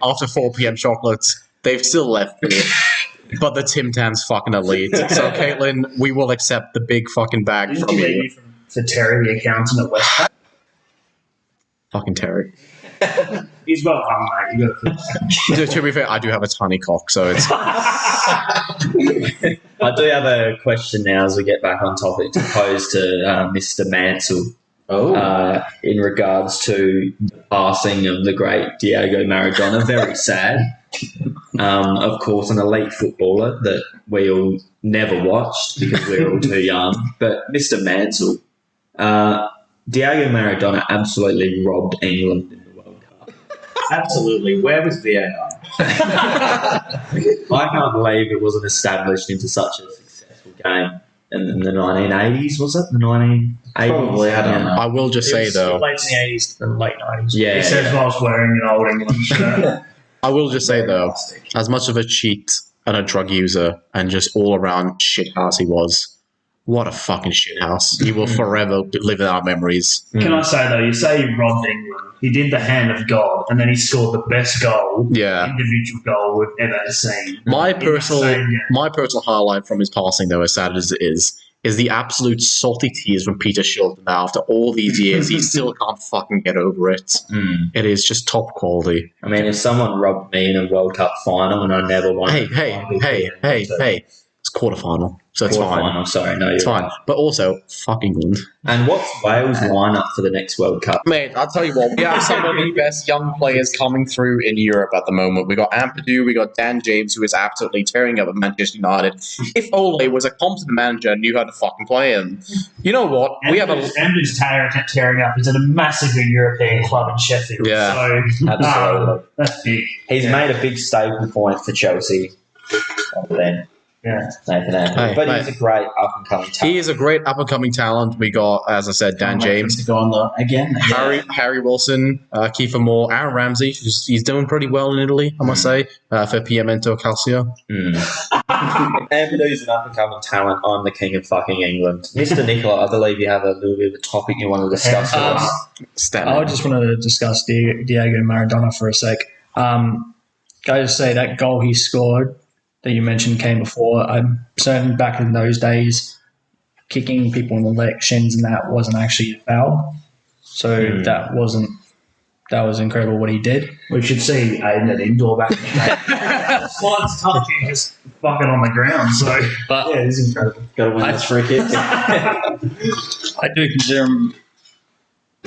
After 4 p.m. chocolates, they've still left me. But the Tim Tam's fucking elite. So, Caitlin, we will accept the big fucking bag Didn't from you you. leave me for Terry, the accountant at Westpac? Fucking Terry. He's well hung, mate. You got To be fair, I do have a tiny cock, so it's... I do have a question now as we get back on topic to pose to Mr. Mansell. In regards to the passing of the great Diego Maradona. Very sad. Of course, an elite footballer that we all never watched because we were all too young. But Mr. Mansell, Diego Maradona absolutely robbed England in the World Cup. Absolutely. Where was VAR? I can't believe it wasn't established into such a successful game. In the 1980s, was it? The 1980s? Probably, I don't know. I will just say, though... Late in the 80s and late 90s. Yeah. He says while I was wearing an old England shirt. I will just say, though, as much of a cheat and a drug user and just all-around shithouse he was, what a fucking shithouse. He will forever live in our memories. Can I say, though, you say he robbed England. He did the hand of God, and then he scored the best goal, individual goal we've ever seen. My In that personal same game. highlight from his passing, though, as sad as it is the absolute salty tears from Peter Shilton. Now, after all these years, he still can't fucking get over it. It is just top quality. I mean, if someone robbed me in a World Cup final and I never won... Hey. It's quarterfinal, so it's fine. Quarterfinal, sorry, no, It's you're fine. right. But also, fuck England. And what's Wales' lineup for the next World Cup? Mate, I'll tell you what, we have some of the best young players coming through in Europe at the moment. We got Ampadu, we got Dan James, who is absolutely tearing up at Manchester United. If Ole was a competent manager and knew how to fucking play him, you know what? We have a... Andrew's tearing up. He's at a massive European club in Sheffield. Yeah. So, Absolutely. that's big. He's made a big staple point for Chelsea over then. Yeah. Nathan Ampadu. Hey, but mate. he's a great up-and-coming talent. He is a great up-and-coming talent. We got, as I said, Dan James, To go on the, again. Harry Wilson, Kiefer Moore, Aaron Ramsey. He's doing pretty well in Italy, I must say, for Piemonte Calcio. Ampadu's an up-and-coming talent. I'm the king of fucking England. Mr. Nicola, I believe you have a little bit of a topic you want to discuss with us. I just wanted to discuss Diego Maradona for a sec. Go to say that goal he scored that you mentioned came before. I'm certain back in those days, kicking people in the leg, shins and that wasn't actually a foul. So that was incredible what he did. We should see Aiden at indoor back in the day. Slides touching, just fucking on the ground. So, But yeah, it's incredible. Got to win this free kick. I do consider him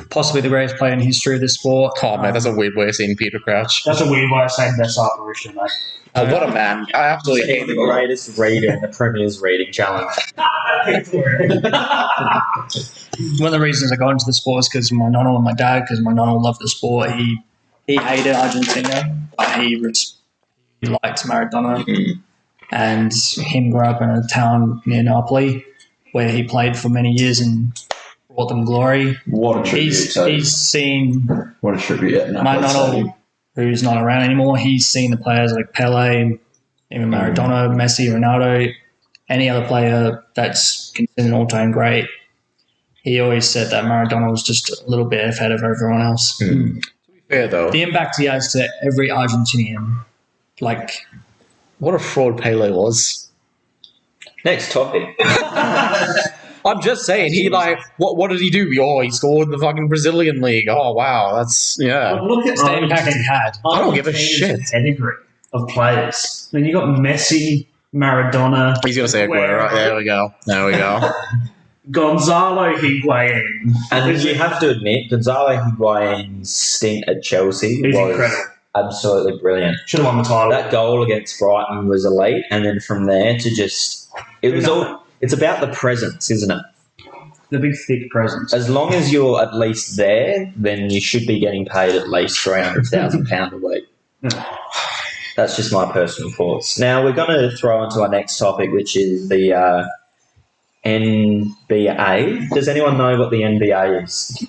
possibly the greatest player in the history of this sport. Oh, man, that's a weird way of seeing Peter Crouch. That's a weird way of saying best apparition, mate. Oh, what a man. I absolutely hate He's the the greatest reader in the Premier's reading challenge. One of the reasons I got into the sport is because my nonna and my dad, because my nonna loved the sport. He hated Argentina, but he liked Maradona. And him grew up in a town near Napoli where he played for many years and brought them glory. What a tribute. He's seen What a tribute. my nonna, who's not around anymore, he's seen the players like Pele, even Maradona, Messi, Ronaldo, any other player that's considered an all-time great. He always said that Maradona was just a little bit ahead of everyone else. To be fair, though, The impact he has to every Argentinian, like, what a fraud Pele was. Next topic. I'm just saying, what did he do? Oh, he scored in the fucking Brazilian league. Oh, wow, that's, yeah. But look at the impact he had. I don't give a Argentina's shit. pedigree of players. I mean, you got Messi, Maradona, He's going to say Aguero. There we go. Gonzalo Higuain. And you have to admit, Gonzalo Higuain's stint at Chelsea He's was incredible. absolutely brilliant. Should have won the title. That goal against Brighton was elite, and then from there to just... It's about the presence, isn't it? The big, thick presence. As long as you're at least there, then you should be getting paid at least £300,000 a week. That's just my personal thoughts. Now, we're going to throw into our next topic, which is the NBA. Does anyone know what the NBA is?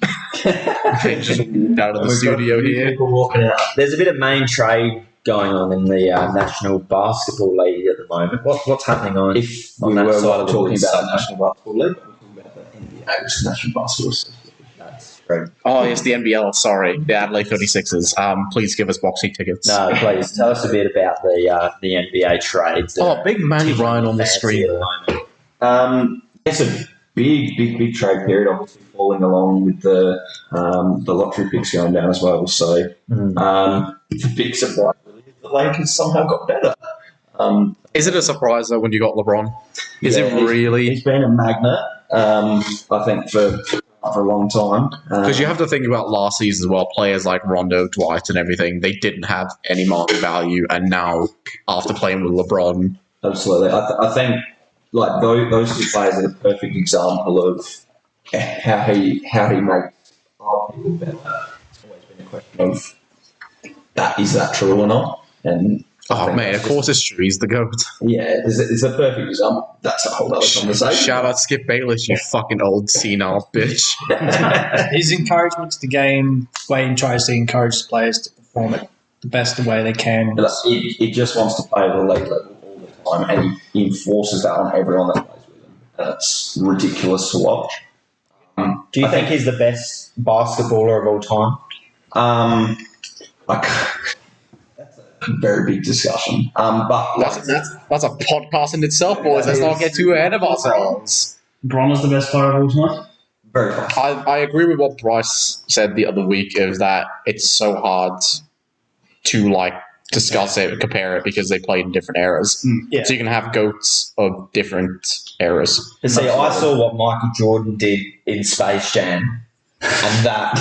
Just walked out of the studio here. People walking out. There's a bit of main trade going on in the National Basketball League at the moment. What's happening on? If on we that were side of the talking woods? about the National Basketball League, we're talking about the NBA, which is the National Basketball Association. That's great. Oh, yes, the NBL. Sorry, the Adelaide 36ers. Please give us boxing tickets. No, please tell us a bit about the NBA trades. Oh, big Manny Ryan on the screen. It's a big trade period, obviously falling along with the lottery picks going down as well. So it's a big surprise. Really, the Lakers somehow got better. Is it a surprise though when you got LeBron? Is it really? He's been a magnet, I think, for a long time. Because you have to think about last season as well. Players like Rondo, Dwight, and everything, they didn't have any market value, and now after playing with LeBron, Absolutely, I think like those two players are the perfect example of how he makes other people better. It's always been a question of is that true or not? And oh man, of course it's true. He's the GOAT. yeah, it's a perfect example. That's a whole other conversation. Shout out Skip Bayless, you fucking old senile bitch. His encouragement to the game, way he tries to encourage the players to perform it the best way they can. He just wants to play at the elite level all the time, and he enforces that on everyone that plays with him. And it's ridiculous to watch. Do you think he's the best basketballer of all time? That's a very big discussion. But That's a podcast in itself, boys. Let's not get too ahead of ourselves. Bron is the best player of all time. very fast. I agree with what Bryce said the other week, is that it's so hard to like discuss it and compare it because they played in different eras. Yeah. So you can have GOATs of different eras. You see, I saw what Michael Jordan did in Space Jam, and that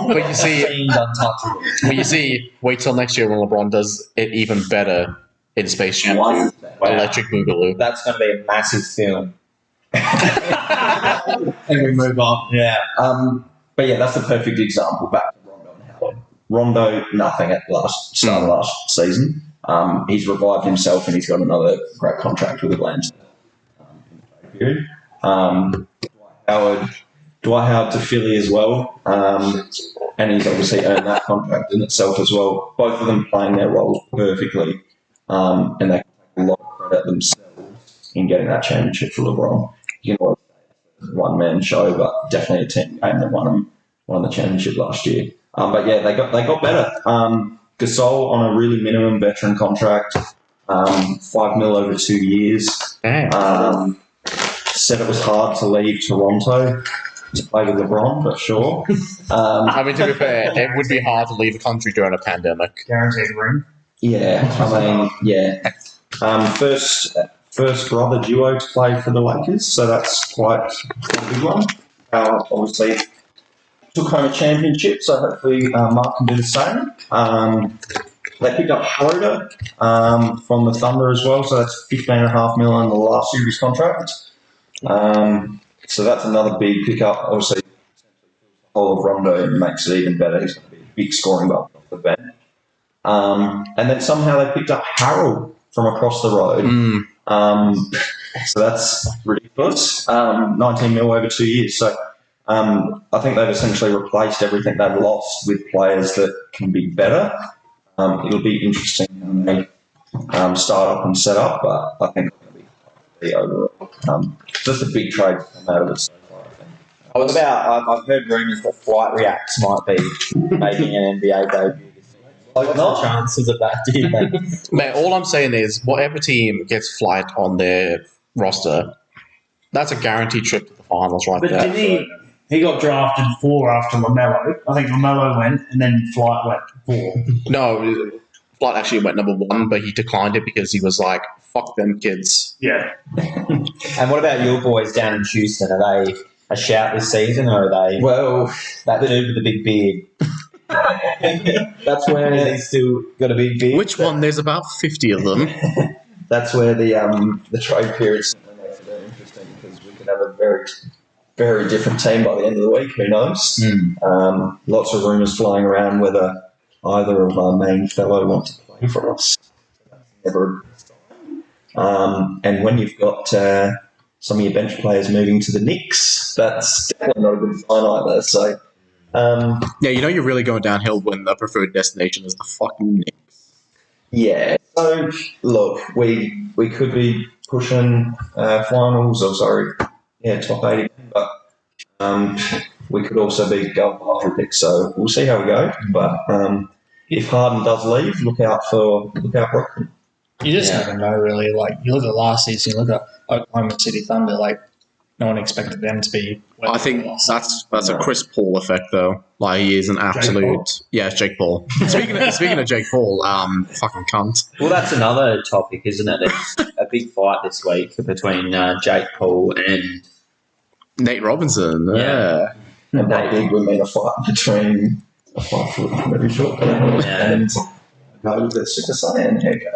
But you see, seemed untouchable. Well, you see, wait till next year when LeBron does it even better in Space Jam 2, Wow. Electric Boogaloo. That's going to be a massive film. And we move on. Yeah. But yeah, that's the perfect example. Back to Rondo and Howard. Rondo, nothing at start of last season. He's revived himself and he's got another great contract with Atlanta in the trade period. Dwight Howard to Philly as well, and he's obviously earned that contract in itself as well. Both of them playing their roles perfectly, and they can take a lot of credit themselves in getting that championship for LeBron. You can always say it's a one-man show, but definitely a team game that won the championship last year. But yeah, they got better. Gasol on a really minimum veteran contract, $5 million over 2 years. Said it was hard to leave Toronto to play with LeBron, but sure. I mean, to be fair, it would be hard to leave a country during a pandemic. Guaranteed ring. Yeah, I mean, yeah. First brother duo to play for the Lakers, so that's quite a big one. Obviously, took home a championship, so hopefully Mark can do the same. They picked up Schroeder from the Thunder as well, so that's $15.5 million in the last year of his contract. So that's another big pickup. Obviously, the whole of Rondo makes it even better. He's going to be a big scoring bucket off the bench. And then somehow they picked up Harold from across the road. So that's ridiculous. 19 mil over 2 years. So I think they've essentially replaced everything they've lost with players that can be better. It'll be interesting when they start up and set up, but I think it's going to be overall. Just a big trade to come out of it so far, I think. What about, I've heard rumours that Flight Reacts might be making an NBA debut. What's the chances of that, do you think? Man, all I'm saying is, whatever team gets Flight on their roster, that's a guaranteed trip to the finals right But there. didn't he got drafted 4 after LaMelo. I think LaMelo went and then Flight went 4. No, Flight actually went number 1, but he declined it because he was like, fuck them kids. Yeah. And what about your boys down in Houston? Are they a shout this season, or are they Well, that dude with the big beard? that's where He's still got a big beard. Which one? There's about 50 of them. that's where the trade period simply makes it very interesting because we could have a very, very different team by the end of the week. Who knows? Lots of rumours flying around whether either of our main fellow want to play for us. That's never. And when you've got some of your bench players moving to the Knicks. That's definitely not a good sign either. So, Yeah, you know you're really going downhill when the preferred destination is the fucking Knicks. yeah. So, look, we could be pushing finals, top 8, but we could also be gold after pick. So we'll see how we go. But if Harden does leave, look out Brooklyn. You just never know, really. Like, you look at last season, you look at Oklahoma City Thunder, like, no one expected them to be. I think that's a Chris Paul effect, though. Like, he is an absolute. Yeah, it's Jake Paul. Speaking of Jake Paul, fucking cunt. Well, that's another topic, isn't it? There's a big fight this week between Jake Paul and Nate Robinson. Yeah. And by big, we mean a fight between a 5', maybe short, and the Super Saiyan haircut.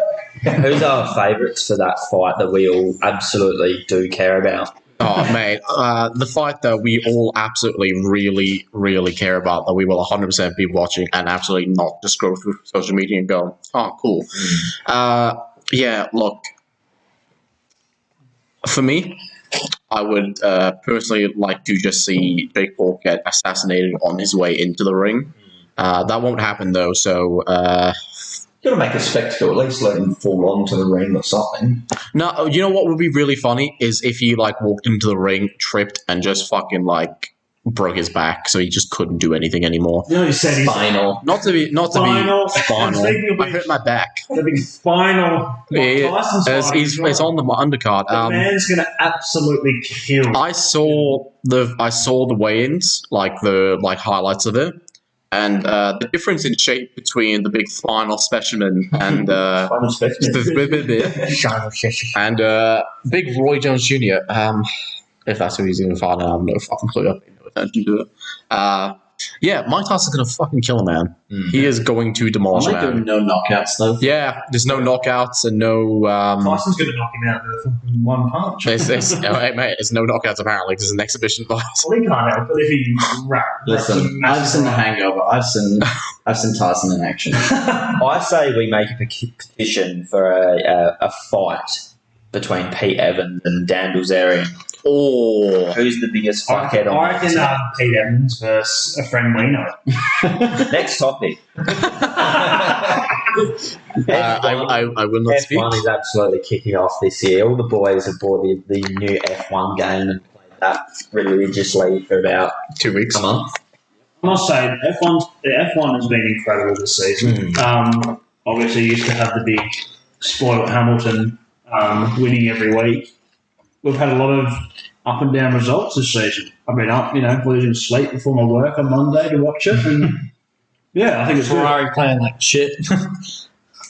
Who's our favourites for that fight that we all absolutely do care about? Oh, mate. The fight that we all absolutely really, really care about, that we will 100% be watching and absolutely not just scroll through social media and go, oh, cool. Yeah, look. For me, I would personally like to just see Jake Paul get assassinated on his way into the ring. That won't happen, though, so... Got to make a spectacle, at least let him fall onto the ring or something. No, you know what would be really funny is if he walked into the ring, tripped, and just fucking broke his back, so he just couldn't do anything anymore. You know, he said he's Spinal. Not to be spinal. Speaking of I hurt my back. the big spinal. It's on the undercard. The man's gonna absolutely kill. I saw the weigh-ins, the highlights of it. And the difference in shape between the big final specimen and and big Roy Jones Jr. If that's who he's going to find, I have no fucking clue. I pay no attention to it. Yeah, Mike Tyson's going to fucking kill a man. He is going to demolish a man. doing no knockouts though. Yeah, there's no knockouts and no. Tyson's going to knock him out with one punch. Hey, mate, it's no knockouts apparently. This is an exhibition fight. Well, he can't help it if he Listen, I've seen The Hangover. I've seen Tyson in action. I say we make a petition for a fight between Pete Evans and Dan Bilzerian. Oh, who's the biggest fuckhead on I reckon Pete Evans versus a friend we know. Next topic. I will not speak. F1 is absolutely kicking off this year. All the boys have bought the new F1 game and played that religiously for about 2 weeks. A month. I must say, F1 has been incredible this season. Obviously, used to have the big spoiled Hamilton winning every week. We've had a lot of up and down results this season. I've been up, losing sleep before my work on Monday to watch it. And yeah, I think it's Ferrari playing like shit.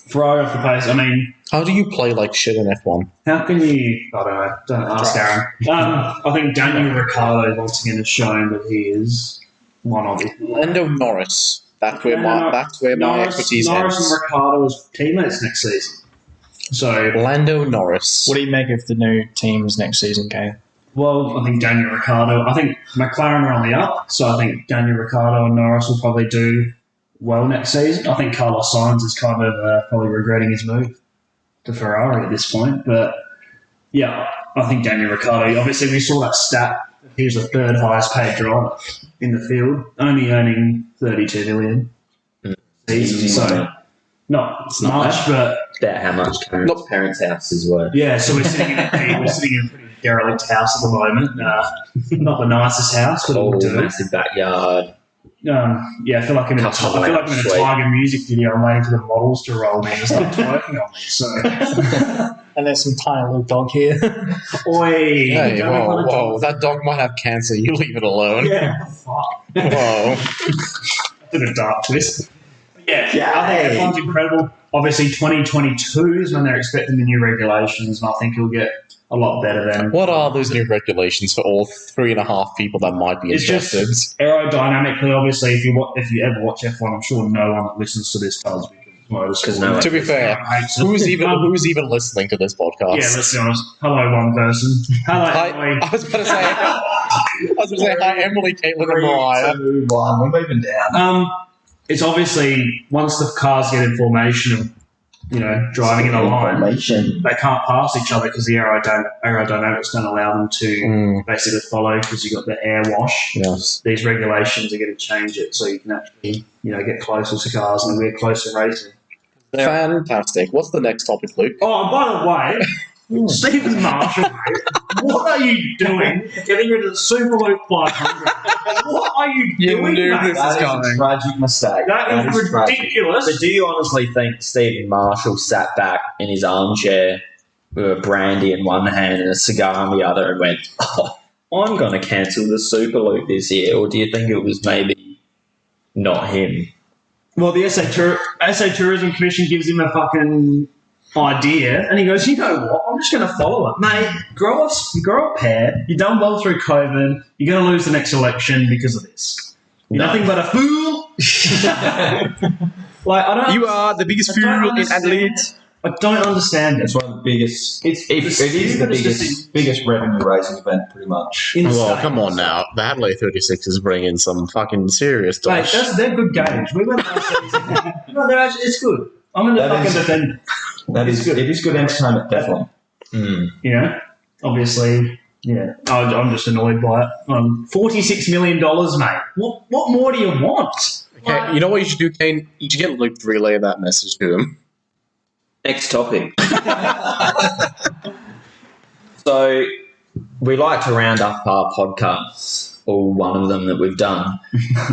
Ferrari off the pace. I mean, how do you play like shit in F1? How can you? I don't know. Don't ask Aaron. I think Daniel Ricciardo once again has shown that he is one of it. Lando Norris. That's where my expertise Norris ends. and Ricciardo as teammates next season. So Lando Norris. What do you make of the new teams next season, Kane? Well, I think Daniel Ricciardo. I think McLaren are on the up, so I think Daniel Ricciardo and Norris will probably do well next season. I think Carlos Sainz is kind of probably regretting his move to Ferrari at this point. But yeah, I think Daniel Ricciardo. Obviously, we saw that stat. He was the third highest paid driver in the field, only earning $32 million season. So not much, but about how much Karen's parents' house is worth. Yeah, so we're sitting in a pretty derelict house at the moment. Not the nicest house, but it'll do. Massive backyard. Yeah, I feel like I'm in a Tiger music video. I'm waiting for the models to roll in and start twerking on me. So. And there's some tiny little dog here. Oi! Hey, whoa! That dog might have cancer. You leave it alone. Yeah, fuck. Whoa! Bit of a dark twist. Yeah, I think F1's incredible. Obviously, 2022 is when they're expecting the new regulations, and I think it'll get a lot better then. What are those new regulations for all 3.5 people that might be interested? It's just aerodynamically, obviously, if you ever watch F1, I'm sure no one that listens to this does because to be fair, who's even listening to this podcast? Yeah, let's be honest. Hello, one person. Hello, Emily. I was going to say, hi, Emily, Caitlin, and Mariah. We're moving down. It's obviously once the cars get in formation, driving in a line, Information. they can't pass each other because the aerodynamics don't allow them to basically follow because you've got the air wash. Yes. These regulations are going to change it so you can actually, get closer to cars and we're closer racing. Fantastic. What's the next topic, Luke? Oh, and by the way, Stephen Marshall, mate, what are you doing getting rid of the Super Loop 500? What are you doing, knew mate? this That is coming. a tragic mistake. That is tragic. ridiculous. But do you honestly think Stephen Marshall sat back in his armchair with a brandy in one hand and a cigar in the other and went, I'm going to cancel the Super Loop this year? Or do you think it was maybe not him? Well, the SA Tourism Commission gives him a fucking idea, and he goes, you know what? I'm just going to follow it, mate. Grow a pair. You've done well through COVID. You're going to lose the next election because of this. You're nothing but a fool. You are the biggest I don't fool in understand Adelaide. I don't understand it. It's one of the biggest. It is the stupidest biggest revenue raising event, pretty much. Well, come on now. The Adelaide 36 is bringing some fucking serious Mate, dosh. they're good games. We went last season. No, they're actually, it's good. I'm going to That fucking is- defend. That is good. It is good entertainment, definitely. Obviously, yeah. I'm just annoyed by it. $46 million, mate. What more do you want? Okay, you know what you should do, Kane? You should get Luke to relay that message to him. Next topic. So, we like to round up our podcasts, or one of them that we've done,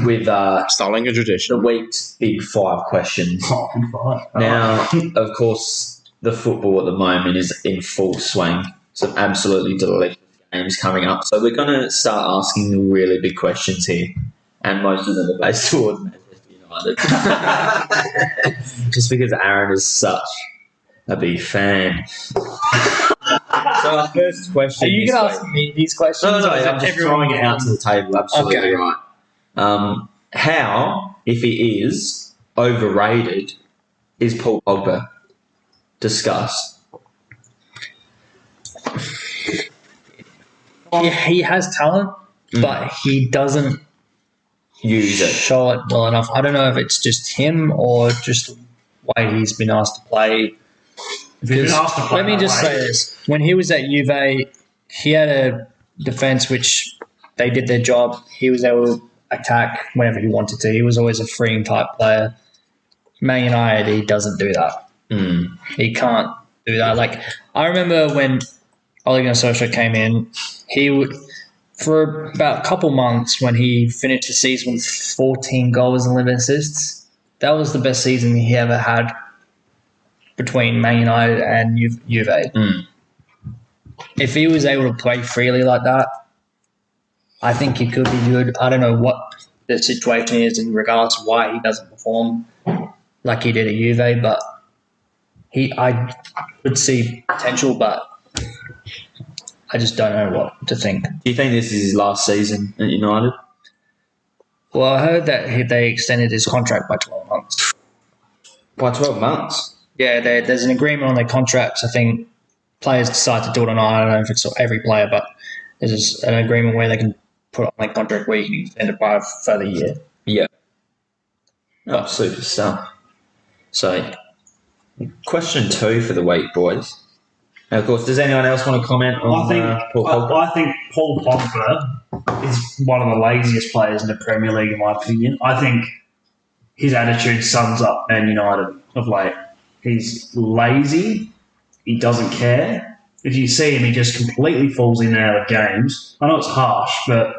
with Starting a the tradition. week's big 5 questions. Oh, I'm fine. Now, of course, the football at the moment is in full swing. Some absolutely delicious games coming up. So we're going to start asking the really big questions here. And most of them are based towards Manchester United. Just because Aaron is such a big fan. So our first question Are you this going to week- ask me these questions? no, or is I'm it just everyone throwing it out to the table. Absolutely Okay. right. How, if he is overrated, is Paul Pogba? Discuss. He has talent, but he doesn't Use it. show it well enough. I don't know if it's just him or just the way he's been asked to play. If you've been asked to play Let me that just way- say this. When he was at Juve, he had a defence which they did their job. He was able to attack whenever he wanted to. He was always a freeing type player. Man United, he doesn't do that. He can't do that. Like, I remember when Ole Gunnar Solskjaer came in, he would, for about a couple months when he finished the season with 14 goals and 11 assists, that was the best season he ever had between Man United and Juve. If he was able to play freely like that, I think he could be good. I don't know what the situation is in regards to why he doesn't perform like he did at Juve, but I would see potential, but I just don't know what to think. Do you think this is his last season at United? Well, I heard that they extended his contract by 12 months. By 12 months? Yeah, there's an agreement on their contracts. I think players decide to do it or not. I don't know if it's every player, but there's an agreement where they can put on their contract where you can extend it by a further year. Yeah. Oh, super stuff. So, question 2 for the week, boys. Now, of course, does anyone else want to comment on Paul Pogba? I think Paul Pogba is one of the laziest players in the Premier League, in my opinion. I think his attitude sums up Man United of late. He's lazy. He doesn't care. If you see him, he just completely falls in and out of games. I know it's harsh, but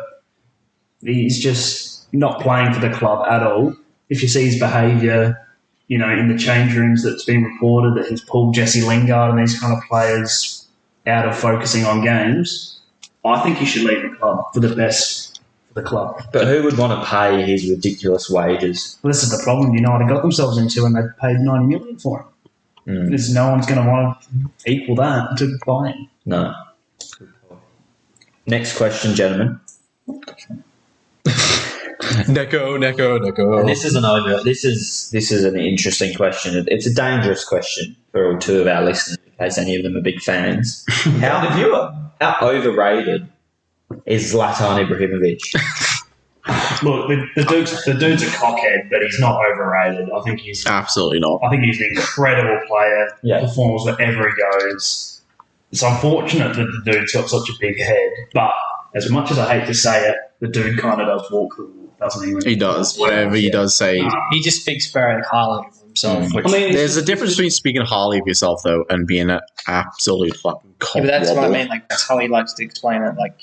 he's just not playing for the club at all. If you see his behaviour, in the change rooms that's been reported that he's pulled Jesse Lingard and these kind of players out of focusing on games, I think he should leave the club for the best for the club. But who would want to pay his ridiculous wages? Well, this is the problem United got themselves into, and they paid $90 million for him. There's no one's going to want to equal that to buy him. No. Next question, gentlemen. Neko. And this is an interesting question. It's a dangerous question for all 2 of our listeners, in case any of them are big fans. How overrated is Zlatan Ibrahimovic? Look, the dude's a cockhead, but he's not overrated. I think he's Absolutely not. an incredible player. Yeah. Performs wherever he goes. It's unfortunate that the dude's got such a big head, but as much as I hate to say it, the dude kind of does walk the walk, doesn't he? He does. Whatever he does say. He just speaks very highly of himself. Which, There's a difference between speaking highly of yourself, though, and being an absolute fucking cock. yeah, but that's what I mean. Like that's how he likes to explain it. Like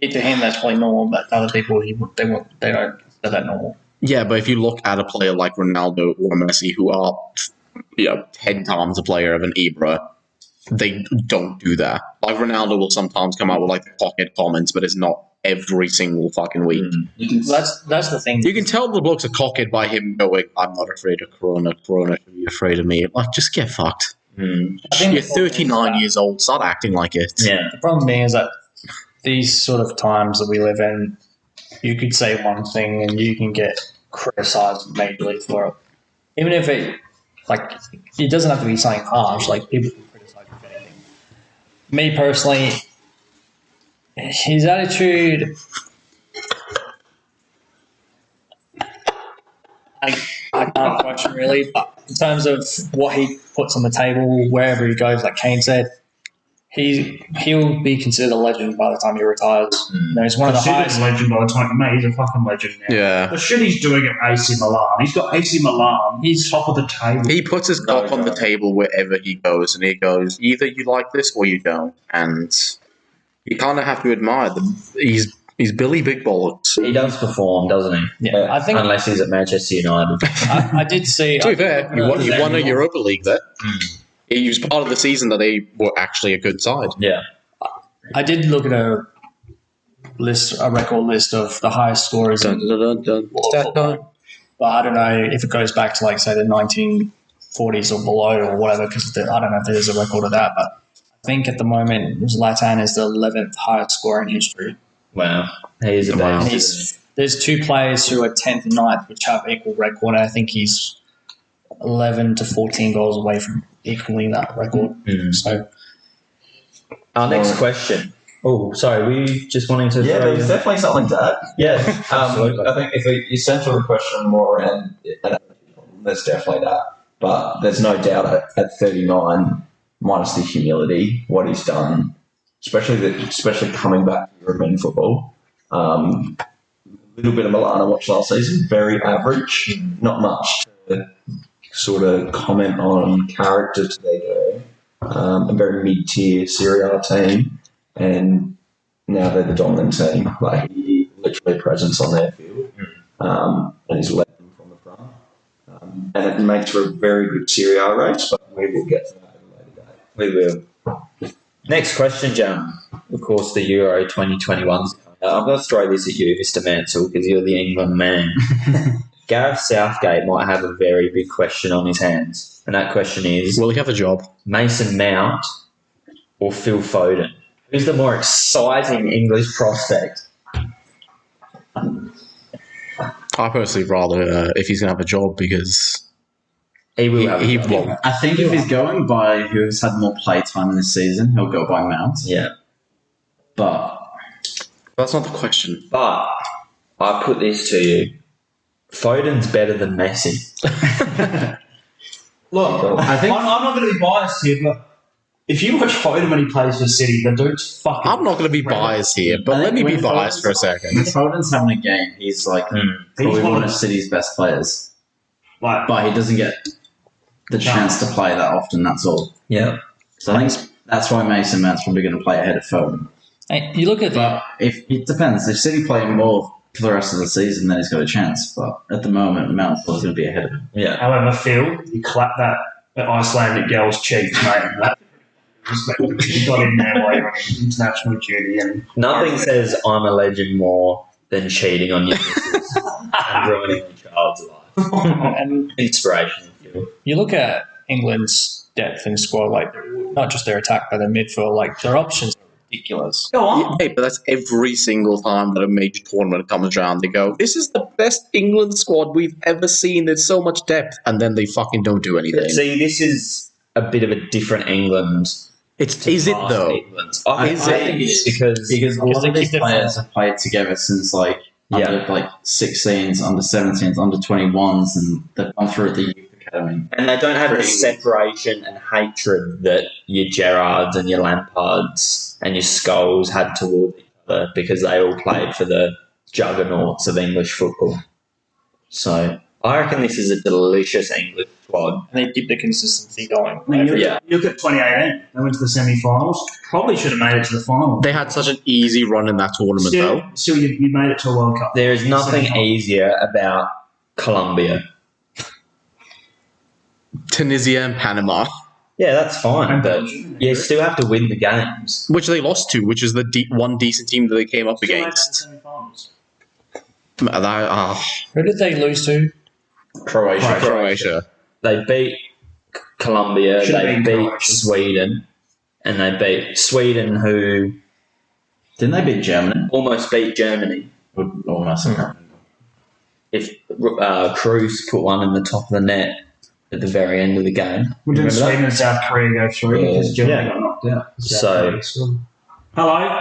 to him, that's probably normal, but to other people, they don't consider that normal. Yeah, but if you look at a player like Ronaldo or Messi, who are 10 times a player of an Ibra, they don't do that. Like Ronaldo will sometimes come out with like the pocket comments, but it's not every single fucking week. That's the thing. You can tell the bloke's a cockhead by him going, "I'm not afraid of Corona. Corona should be afraid of me." Like, just get fucked. I think You're 39 years old. Start acting like it. Yeah. The problem being is that these sort of times that we live in, you could say one thing and you can get criticised majorly for it. Even if it doesn't have to be something harsh, like people can criticise you for anything. Me personally, his attitude, I can't question really, but in terms of what he puts on the table, wherever he goes, like Kane said, he'll be considered a legend by the time he retires. You know, he's one of the highest. Legend by the time, mate. He's a fucking legend now. Yeah. The shit he's doing at AC Milan. He's got AC Milan. He's top of the table. He puts his cock on the table wherever he goes, and he goes, either you like this or you don't. And you kind of have to admire them. He's Billy Big Bollocks. He does perform, doesn't he? Yeah, I think unless he's at Manchester United. I did see. To be fair, he won a Europa League there. He was part of the season that they were actually a good side. Yeah. I did look at a record list of the highest scorers in world football. But I don't know if it goes back to like say the 1940s or below or whatever, because I don't know if there's a record of that. But I think at the moment Zlatan is the 11th highest scorer in history. Wow. He is amazing. There's two players who are 10th and 9th which have equal record. And I think he's 11 to 14 goals away from equaling that record. So our next question. Oh, sorry, were you just wanting to? Yeah, there's definitely something to add. Yeah, Absolutely. I think if you center the question more around, there's definitely that. But there's no doubt at 39, minus the humility, what he's done, especially coming back to European football. A little bit of Milan I watched last season, very average, not much to sort of comment on character to their game. A very mid-tier Serie A team, and now they're the dominant team. Like, he literally a presence on their field, and he's led them from the front. And it makes for a very good Serie A race, but we will get to that at a later date. We will. Next question, Jam. Of course, the Euro 2021. I'm going to throw this at you, Mr. Mansell, because you're the England man. Gareth Southgate might have a very big question on his hands. And that question is... Will he have a job? Mason Mount or Phil Foden? Who's the more exciting English prospect? I personally rather if he's going to have a job, because He will have a he job. won't. I think if he's going by who's had more play time this season, he'll go by Mount. Yeah. But That's not the question. But I put this to you. Foden's better than Messi. Look, I think I'm not going to be biased here, but if you watch Foden when he plays for City, the dude's fucking... I'm not going to be biased here, but let me be biased for a second. when Foden's having a game, he's like probably one of City's best players. Like, But he doesn't get the chance to play that often, that's all. Yeah. So I think that's why Mason Mount's probably going to play ahead of Foden. hey, you look at But if it depends. If City play more for the rest of the season, then he's got a chance. But at the moment, Mount's probably going to be ahead of him. Yeah. however, Phil, you clap that Icelandic girl's cheeks, mate. And that respect. You got in there while you're on international duty. And Nothing says I'm a legend more than cheating on your missus and ruining your child's life. and Inspiration. you look at England's depth in squad, like not just their attack, but their midfield, like their options are ridiculous. Go on. Hey, but that's every single time that a major tournament comes around. They go, "This is the best England squad we've ever seen. There's so much depth," and then they fucking don't do anything. See, this is a bit of a different England. Is it past though? England. I think it's because a lot of they these keep players have played together since like under like 16s, under 17s, under 21s, and they've gone through the youth academy. And they don't have the Pretty- separation and hatred that your Gerrards and your Lampards and your Scholes had towards each other because they all played for the juggernauts of English football. So I reckon this is a delicious English squad. And they keep the consistency going. I mean, you Yeah. look at 2018. They went to the semi-finals. Probably should have made it to the final. They had such an easy run in that tournament, though. Still, you made it to a World Cup. There is nothing Semi-final. easier about Colombia. Tunisia and Panama, Yeah, that's fine, And but Belgium. you still have to win the games. which they lost to, which is the one decent team that they came up Still made it to the against. semi-finals. Who did they lose to? Croatia. Croatia. They beat Colombia, Should have they been beat Croatia. Sweden, and they beat Sweden, who Didn't they beat Germany? almost beat Germany. Almost. I can't remember. If Cruz put one in the top of the net at the very end of the game. We're doing Remember that? Sweden and South Korea go through Yeah. because Germany Yeah. got knocked out. So- Hello.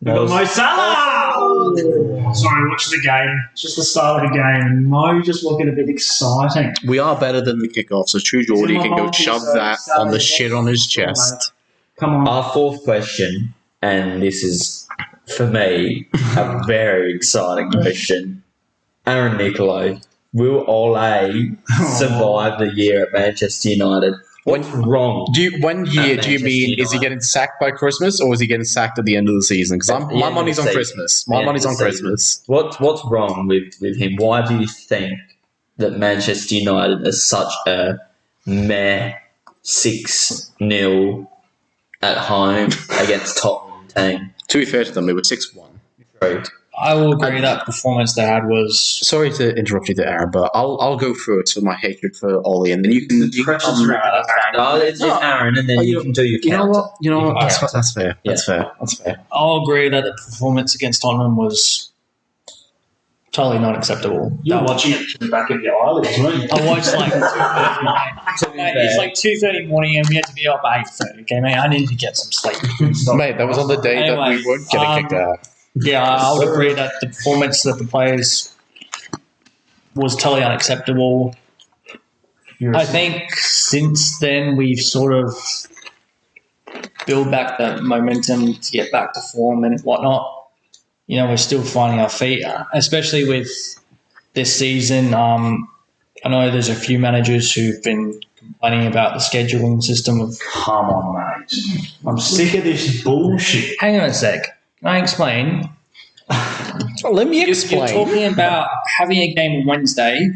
We've got Mo Salah! Sorry, watch the game. It's just the start of the game. Mo just looking a bit exciting. We are better than the kickoff, so True Geordie can go shove that on the shit on his chest. Come on. Our fourth question, and this is, for me, a very exciting question. Aaron Niccolo, will Ole survive the year at Manchester United? What's wrong? One year, do you Manchester mean is he United. getting sacked by Christmas or is he getting sacked at the end of the season? Because At the my end money's of on the Christmas. season. My Yeah, money's the on season. Christmas. What's wrong with him? Why do you think that Manchester United is such a meh 6-0 at home against Tottenham team? To be fair to them, it was 6-1. True. I will agree that performance they had was. Sorry to interrupt you there, Aaron, but I'll go through it for my hatred for Ollie, and then you can. No, it's just Aaron, and then Oh, you can do your You know counter. what? You know what? Yeah. That's fair. That's Yeah. fair. That's fair. I'll agree that the performance against Tottenham was totally not acceptable. You were watching it through the back of your eyelids, weren't you? I watched like 2:30, mate. It's like 2:30 morning and we had to be up at 8:30. Okay, mate, I need to get some sleep. Mate, that was on the day that Anyway, we weren't getting kicked out. Yeah, I would agree that the performance of the players was totally unacceptable. I think since then we've sort of built back the momentum to get back to form and whatnot. You know, we're still finding our feet, especially with this season. I know there's a few managers who've been complaining about the scheduling system of. Come on, mate. I'm sick of this bullshit. Hang on a sec. Can I explain? Let me You're talking about having a game on Wednesday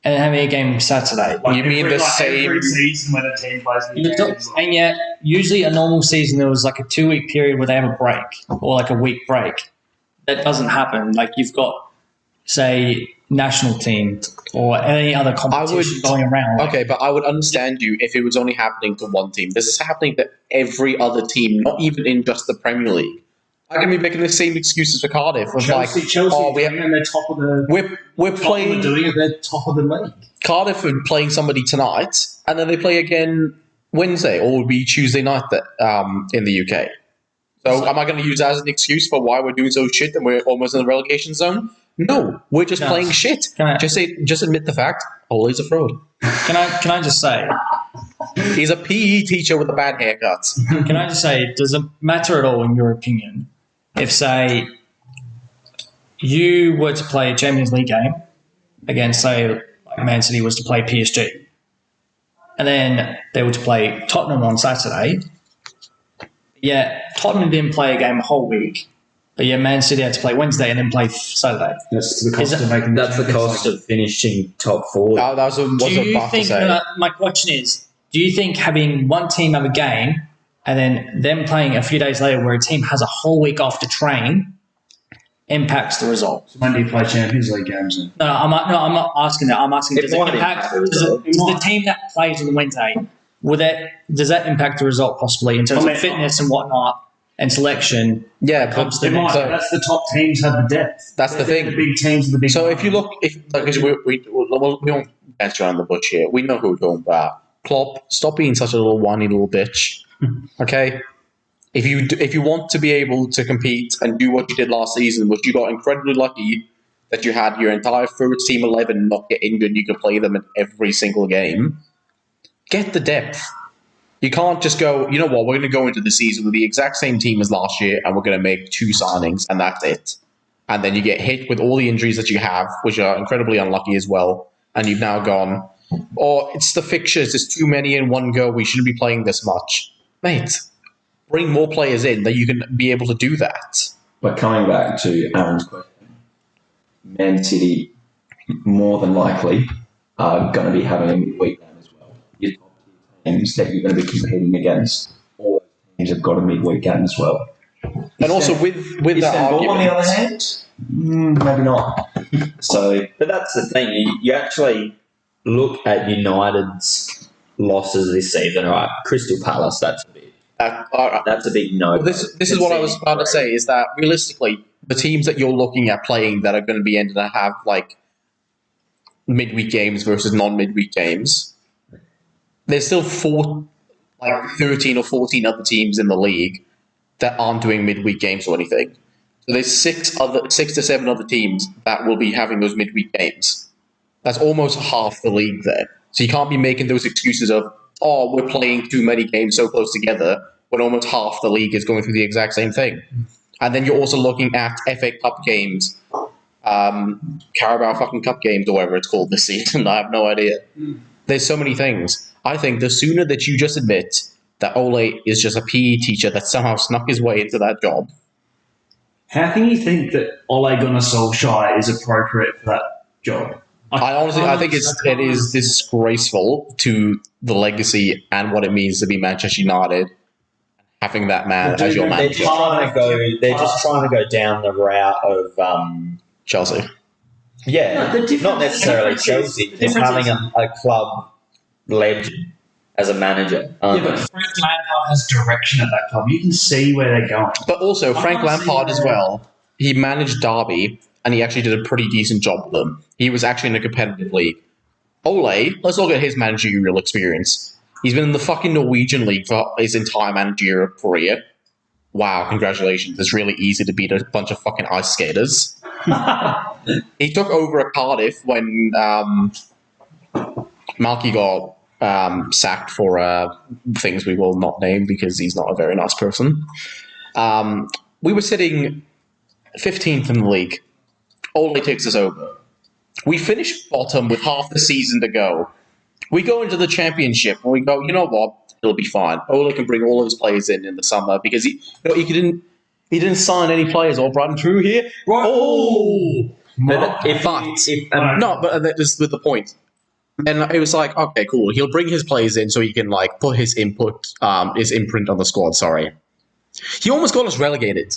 and having a game on Saturday. You mean the same- Every season when a team plays the game. And yet, usually a normal season, there was like a 2-week period where they have a break or like a week break. That doesn't happen. Like you've got, say, national team or any other competition going around. Okay, but I would understand you if it was only happening to one team. This is happening to every other team, not even in just the Premier League. I can be making the same excuses for Cardiff. Of Chelsea, like, Chelsea, oh, we have, and they're top of the. we're Tottenham playing are doing it. They're top of the league. Cardiff are playing somebody tonight, and then they play again Wednesday, or it would be Tuesday night that in the UK. So am I going to use that as an excuse for why we're doing so shit and we're almost in the relegation zone? No, we're just No. playing shit. Can I- Just admit the fact. Ole's a fraud. Can I just say? He's a PE teacher with a bad haircut. Can I just say? Does it matter at all, in your opinion, if say you were to play a Champions League game against, say, like Man City was to play PSG, and then they were to play Tottenham on Saturday? Yeah, Tottenham didn't play a game a whole week, but yeah, Man City had to play Wednesday and then play Saturday. That's the cost Is it- of making. That's the cost of finishing top 4. That was what I Do was you about to think? say. My question is: do you think having one team have a game and then them playing a few days later, where a team has a whole week off to train, impacts the result? When do you play Champions League games then? No, I'm not asking that. I'm asking It does it might impact? impact the Does, result. does the team that plays on Wednesday does that impact the result possibly in terms I mean, of fitness and whatnot and selection? Yeah, Comes but to They might. so- That's the top teams have the depth. That's the They're thing. The big teams are the big. So if you look, because we don't dance around the bush here, we know who we're talking about. Klopp, stop being such a little whiny little bitch. Okay, if you want to be able to compete and do what you did last season, which you got incredibly lucky that you had your entire first team 11 not get injured, you could play them in every single game. Get the depth. You can't just go, you know what, we're going to go into the season with the exact same team as last year and we're going to make 2 signings and that's it. And then you get hit with all the injuries that you have, which are incredibly unlucky as well, and you've now gone, oh, it's the fixtures, there's too many in one go, we shouldn't be playing this much. Mate, bring more players in that you can be able to do that. But coming back to Aaron's question, Man City more than likely are going to be having a midweek game as well. Your top tier teams that you're going to be competing against, all those teams have got a midweek game as well. And also with that argument, on the other hand, maybe not. So, But that's the thing. You actually look at United's losses this season. All right, Crystal Palace. That's a big no. This is what I was about to say, is that realistically, the teams that you're looking at playing that are going to be ended to have like midweek games versus non-midweek games, there's still 13 or 14 other teams in the league that aren't doing midweek games or anything. So there's 6 to 7 other teams that will be having those midweek games. That's almost half the league there. So you can't be making those excuses of, oh, we're playing too many games so close together when almost half the league is going through the exact same thing. And then you're also looking at FA Cup games, Carabao fucking Cup games, or whatever it's called this season. I have no idea. There's so many things. I think the sooner that you just admit that Ole is just a PE teacher that somehow snuck his way into that job. How can you think that Ole Gunnar Solskjaer is appropriate for that job? I think it is disgraceful to the legacy and what it means to be Manchester United, having that man as your manager. They're just trying to go down the route of Chelsea. Yeah, not necessarily Chelsea. Just having a club legend as a manager. Yeah, but Frank Lampard has direction at that club. You can see where they're going. But also, Frank Lampard as well, he managed Derby, and he actually did a pretty decent job with them. He was actually in a competitive league. Ole, let's look at his managerial experience. He's been in the fucking Norwegian league for his entire managerial career. Wow, congratulations. It's really easy to beat a bunch of fucking ice skaters. He took over at Cardiff when Malky got sacked for things we will not name because he's not a very nice person. We were sitting 15th in the league. Ole takes us over. We finished bottom with half the season to go. We go into the championship and we go, you know what? It'll be fine. Ole can bring all of his players in the summer because he didn't sign any players. All bright and true here. Right. Oh, but this is the point. And it was like, okay, cool. He'll bring his players in so he can like put his imprint on the squad. Sorry, he almost got us relegated.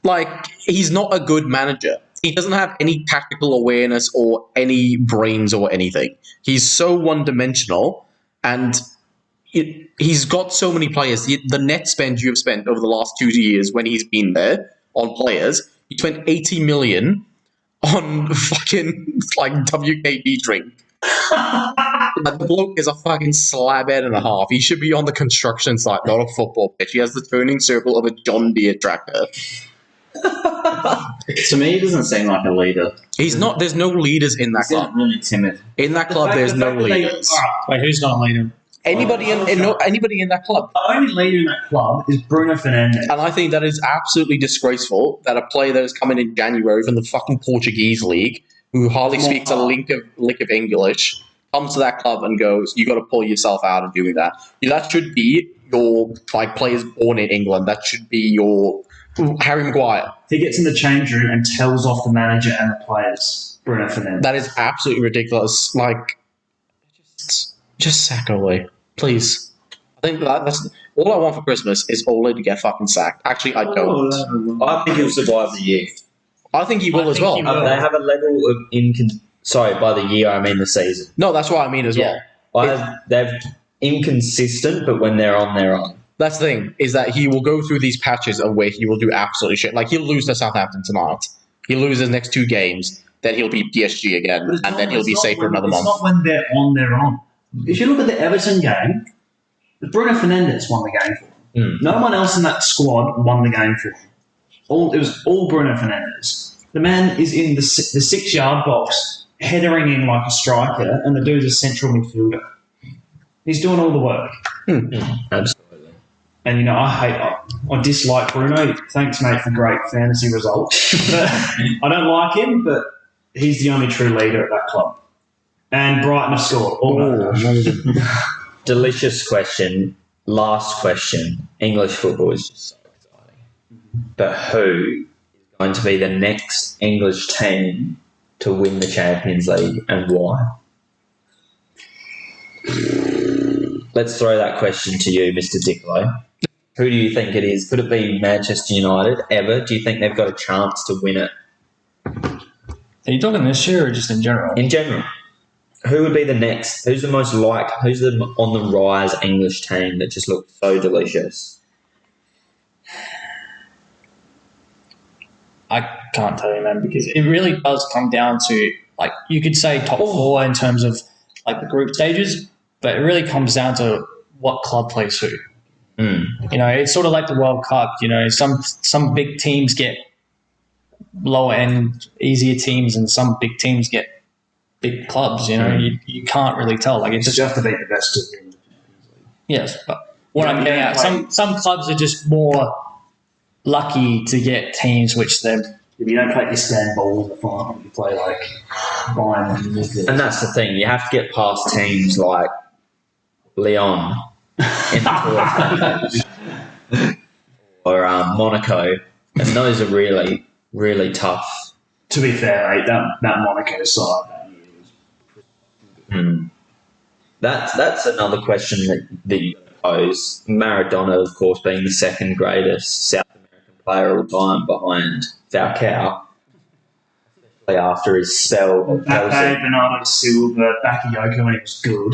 Like, he's not a good manager. He doesn't have any tactical awareness or any brains or anything. He's so one-dimensional, and he's got so many players. The net spend you have spent over the last 2 years when he's been there on players, he spent 80 million on fucking like WKD drink. The bloke is a fucking slabhead and a half. He should be on the construction site, not a football pitch. He has the turning circle of a John Deere tractor. To me, he doesn't seem like a leader. He's not. There's no leaders in that club. Really timid. In that club, there's no leaders. Wait, who's not a leader? Anybody in that club. The only leader in that club is Bruno Fernandes. And I think that is absolutely disgraceful that a player that is coming in January from the fucking Portuguese league, who hardly speaks a lick of English, comes to that club and goes, you got to pull yourself out of doing that. That should be your like players born in England. That should be your Harry Maguire. He gets in the change room and tells off the manager and the players. Bruno Fernandes. That is absolutely ridiculous. Like, just sack Ole, please. I think that's all I want for Christmas is Ole to get fucking sacked. Actually, I don't. I think he'll survive the year. I think he will as well. They have a level of Sorry, by the year I mean the season. No, that's what I mean as well. They're inconsistent, but when they're on, they're on. That's the thing, is that he will go through these patches of where he will do absolutely shit. Like, he'll lose to Southampton tonight. He'll lose his next 2 games. Then he'll beat PSG again. And then he'll be safe for another month. It's not when they're on, they're on. If you look at the Everton game, Bruno Fernandes won the game for them. No one else in that squad won the game for them. It was all Bruno Fernandes. The man is in the 6-yard box, headering in like a striker, and the dude's a central midfielder. He's doing all the work. Absolutely. And, I dislike Bruno. Thanks, mate, for great fantasy results. But I don't like him, but he's the only true leader at that club. And Brighton have scored. Delicious question. Last question. English football is just so exciting. But who is going to be the next English team to win the Champions League and why? Let's throw that question to you, Mr. Dicklow. Who do you think it is? Could it be Manchester United ever? Do you think they've got a chance to win it? Are you talking this year or just in general? In general. Who would be the next? Who's the most who's the on the rise English team that just looks so delicious? I can't tell you, man, because it really does come down to, like, you could say top four in terms of, like, the group stages, but it really comes down to what club plays who. It's sort of like the World Cup. Some big teams get lower end, easier teams, and some big teams get big clubs. You can't really tell. Like, it's just You have to beat the best of them. yes, but what I'm getting at, some clubs are just more lucky to get teams which they're. If you don't play Istanbul in the final, you play like Bayern. And that's the thing. You have to get past teams like Lyon in the quarterfinals or Monaco, and those are really, really tough. To be fair, mate, that Monaco side that year was. That's another question that you pose. Maradona, of course, being the second greatest South American player of all time behind Falcao, especially after his spell at Chelsea. Pepe, Bernardo Silva, Bakayoko when it was good.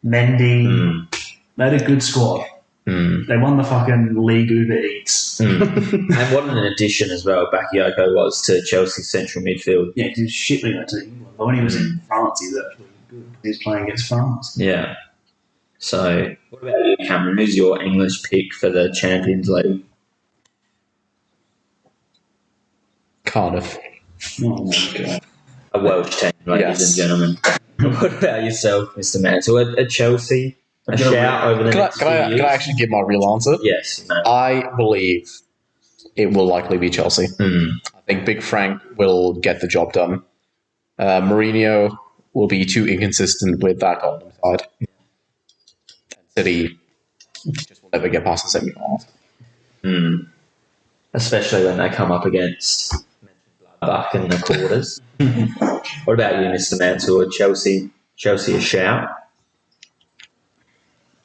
Mendy. They had a good squad. They won the fucking League Uber Eats. And what an addition as well Bakayoko was to Chelsea's central midfield. Yeah, because he was shit when he went to England. But when he was in France, he was actually good. He was playing against France. Yeah. So, what about you, Cameron? Who's your English pick for the Champions League? Cardiff. Oh my God. A Welsh team, ladies and gentlemen. What about yourself, Mr. Mansell? At Chelsea? A shout over the next few years? Can I actually give my real answer? Yes. No. I believe it will likely be Chelsea. I think Big Frank will get the job done. Mourinho will be too inconsistent with that golden side. City just will never get past the semi-finals. Especially when they come up against Buck in the quarters. What about you, Mr. Mansell? Chelsea a shout?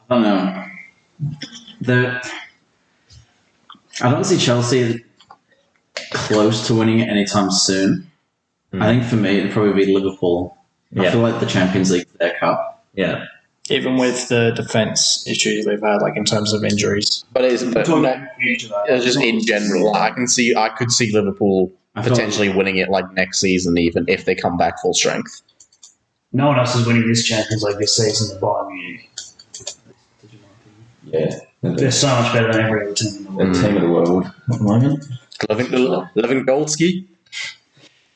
I don't know. I don't see Chelsea close to winning it anytime soon. I think for me, it'd probably be Liverpool. I feel like the Champions League is their cup. Yeah. Even with the defence issues they've had, like in terms of injuries. But just in general, I could see Liverpool potentially winning it like next season, even if they come back full strength. No one else is winning this Champions League this season than Bayern Munich. Yeah. They're so much better than every other team in the world. Team of the world at the moment. Lewandowski?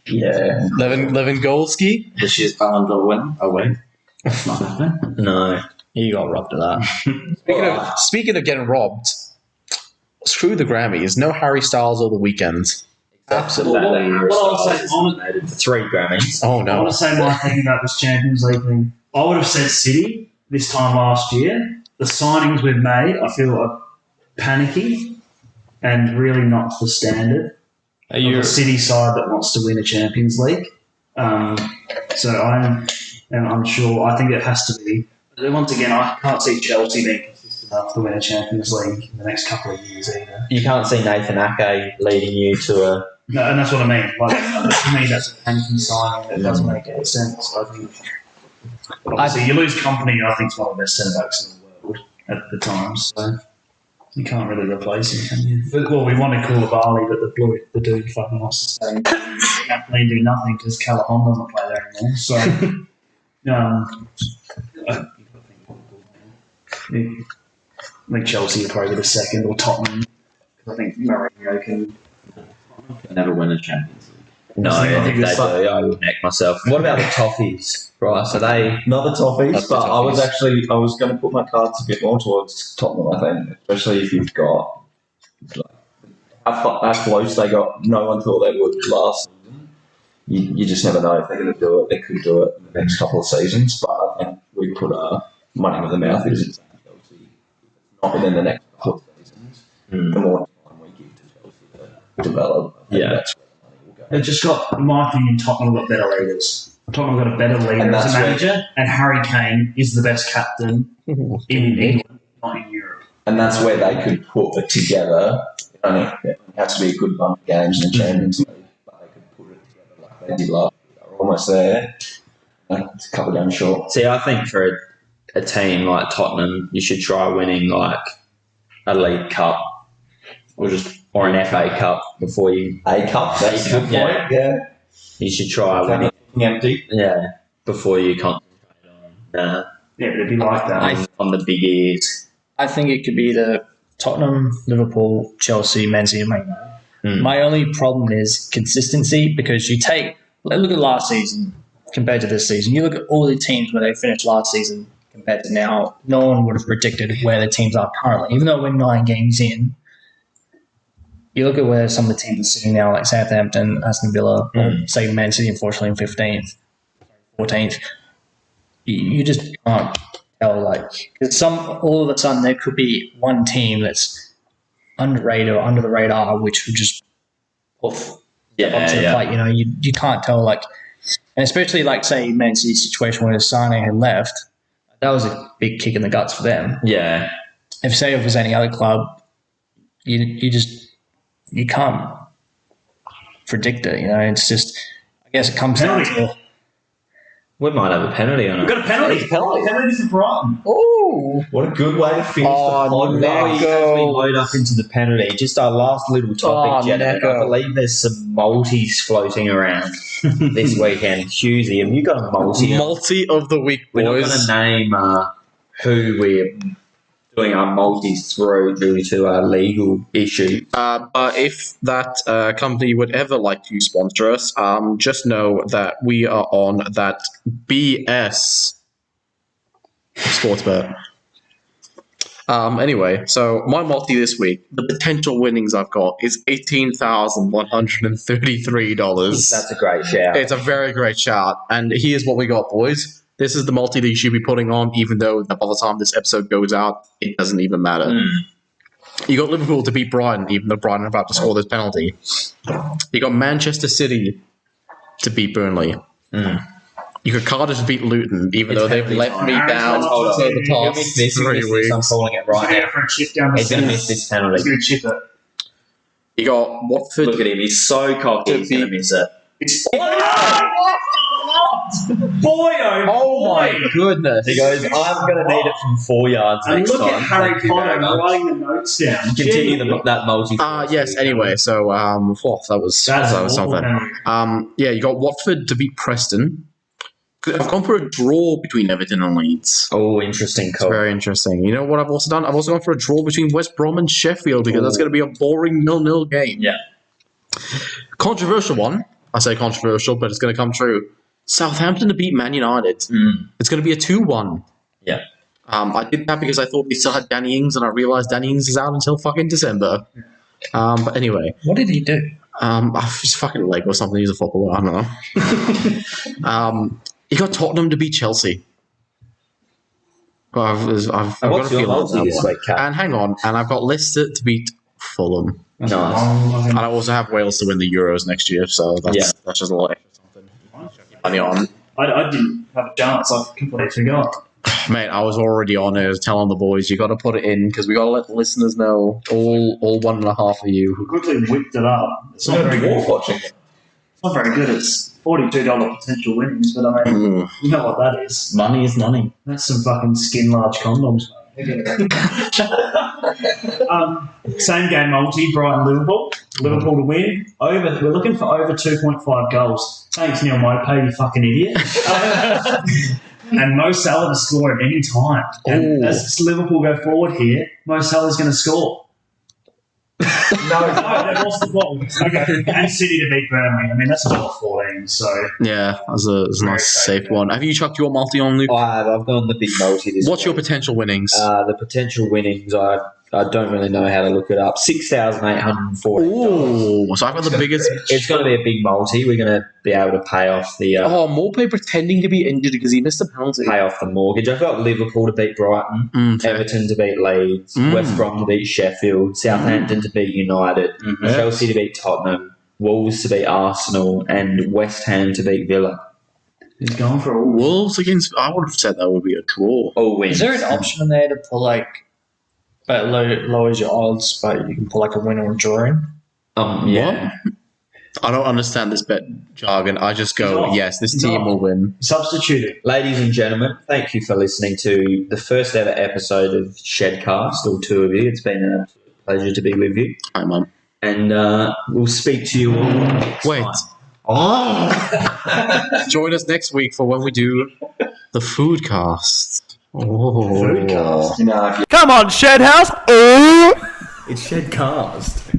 Yeah. Lewandowski? This year's Ballon d'Or win. Oh, wait. That's not happening. No. You got robbed of that. Speaking of getting robbed, screw the Grammys. No Harry Styles or The Weeknd. Absolutely. What I'll say, Nominated for 3 Grammys. Oh I no! want to say my thing about this Champions League thing. I would have said City this time last year. The signings we've made, I feel are panicky and really not the standard. Are you A City side that wants to win a Champions League. So I'm unsure. I think it has to be. Once again, I can't see Chelsea being consistent enough to win a Champions League in the next couple of years either. You can't see Nathan Ake leading you to a... No, and that's what I mean. Like, to me, that's a panicky signing that doesn't make any sense. I think. Obviously, you lose company. I think it's one of the best centre backs in the world at the time. So you can't really replace him, can you? Well, we wanted Koulibaly, but the dude fucking wants to stay. Napoli and do nothing because Callahan doesn't play there anymore. So, I think Chelsea are probably the second, or Tottenham. I think Mourinho can. Never win a Champions League. No, I think they do. I would neck myself. What about the toffees, Bryce? Are they? Not the Toffees, That's but the I was Toffees. going to put my cards a bit more towards Tottenham, I think, especially if you've got how close they got. No one thought they would last season. You just never know if they're going to do it. They could do it in the next couple of seasons, but I think we put money where the mouth is. Chelsea, not within the next couple of seasons. The more time we give to Chelsea to develop, I think that's where the money will go. They've just got, in my opinion, Tottenham got better leaders. Tottenham got a better leader And as a that's where- manager, and Harry Kane is the best captain in England, not in Europe. And that's where they could put it together. It has to be a good bunch of games in the Champions League, but they could put it together like they did last year. They were almost there. It's a couple of games short. See, I think for a team like Tottenham, you should try winning like a League Cup or an FA Cup before you. A cup, that's a good point. Yeah. Yeah. You should try winning. Empty. Yeah, before you concentrate on Yeah, but it'd be like that. on the big ears. I think it could be the Tottenham, Liverpool, Chelsea, Man City, and Man United. My only problem is consistency because look at last season compared to this season. You look at all the teams where they finished last season compared to now. No one would have predicted where the teams are currently, even though we're 9 games in. You look at where some of the teams are sitting now, like Southampton, Aston Villa, or say Man City, unfortunately, in 15th, 14th. You just can't tell, because all of a sudden there could be one team that's underrated or under the radar, which would just off onto the plate. You can't tell, and especially say Man City's situation where Sane had left, that was a big kick in the guts for them. Yeah. If it was any other club, you can't predict it. It's just, I guess it comes down to. We might have a penalty on it. We've got a penalty. Penalty for Brighton. Oh, What a good way to finish the pod. As we load up into the penalty, just our last little topic, Janet. I believe there's some multis floating around this weekend. Hughesy, have you got a multi? Multi of the week, We're not boys. going to name who we're doing our multis through due to our legal issue. But if that company would ever like to sponsor us, just know that we are on that BS sports bet. Anyway, so my multi this week, the potential winnings I've got is $18,133. That's a great shout. It's a very great shout. And here's what we got, boys. This is the multi that you should be putting on, even though by the time this episode goes out, it doesn't even matter. You got Liverpool to beat Brighton, even though Brighton are about to score this penalty. You got Manchester City to beat Burnley. You got Cardiff to beat Luton, even though they've let me down Hold for the past 3 I'm weeks. calling it Right right now. now. For a chip down the He's going to centre. miss this penalty. He's going to chip it. You got Watford. Look at him. He's so cocky. He's going to miss it. Boy, Oh my goodness. He goes, I'm going to need it from 4 yards And next look time. at Harry Thank you Potter very much. writing the notes down. Continue that multi. Yes, anyway, so that was something. Yeah, you got Watford to beat Preston. I've gone for a draw between Everton and Leeds. Oh, interesting It's call. very interesting. You know what I've also done? I've also gone for a draw between West Brom and Sheffield because that's going to be a boring 0-0 game. Yeah. Controversial one. I say controversial, but it's going to come true. Southampton to beat Man United. It's going to be a 2-1. Yeah. I did that because I thought we still had Danny Ings, and I realised Danny Ings is out until fucking December. But anyway. what did he do? His fucking leg or something. He's a footballer. I don't know. You got Tottenham to beat Chelsea. I've got a What's your feeling on multi that this one. week, Kat? And hang on, and I've got Leicester to beat Fulham. Nice. And I also have Wales to win the Euros next year, so that's just a little extra something. Money on. I didn't have a chance. I completely forgot. Mate, I was already on it, telling the boys, you got to put it in, because we got to let the listeners know, all 1.5 of you. I quickly whipped it up. It's not very good. watching. It's not very good. It's $42 potential winnings, but I mean, you know what that is. Money is money. That's some fucking skin large condoms, mate. Same game multi, Brighton Liverpool. Liverpool to win. We're looking for over 2.5 goals. Thanks, Neil Mopay, you fucking idiot. And Mo Salah to score at any time. And as Liverpool go forward here, Mo Salah's going to score. No, they lost the ball. Okay. And City to beat Burnley. I mean, that's $1.14, so. Yeah, that's a nice safe one. Have you chucked your multi on, Luke? I've gone the big multi this What's your week. potential winnings? The potential winnings, I don't really know how to look it up. $6,840. Ooh, so I've got the biggest. It's going to be a big multi. We're going to be able to pay off the Morpay pretending to be injured because he missed a penalty. pay off the mortgage. I've got Liverpool to beat Brighton, Okay. Everton to beat Leeds, West Brom to beat Sheffield, Southampton to beat United, Chelsea to beat Tottenham, Wolves to beat Arsenal, and West Ham to beat Villa. He's going for all. Wolves against. I would have said that would be a draw. All wins. Is there an option in there to put like, but lowers your odds, but you can put like a win or a draw in? Yeah. I don't understand this bet jargon. I just go, yes, this team will win. Substitute it. Ladies and gentlemen, thank you for listening to the first ever episode of Shedcast, all two of you. It's been an absolute pleasure to be with you. Hi, Mum. And we'll speak to you all next Wait. time. Oh! Join us next week for when we do the Foodcast. Oh. You know, if you Come on, Shed House. Oh! It's Shedcast.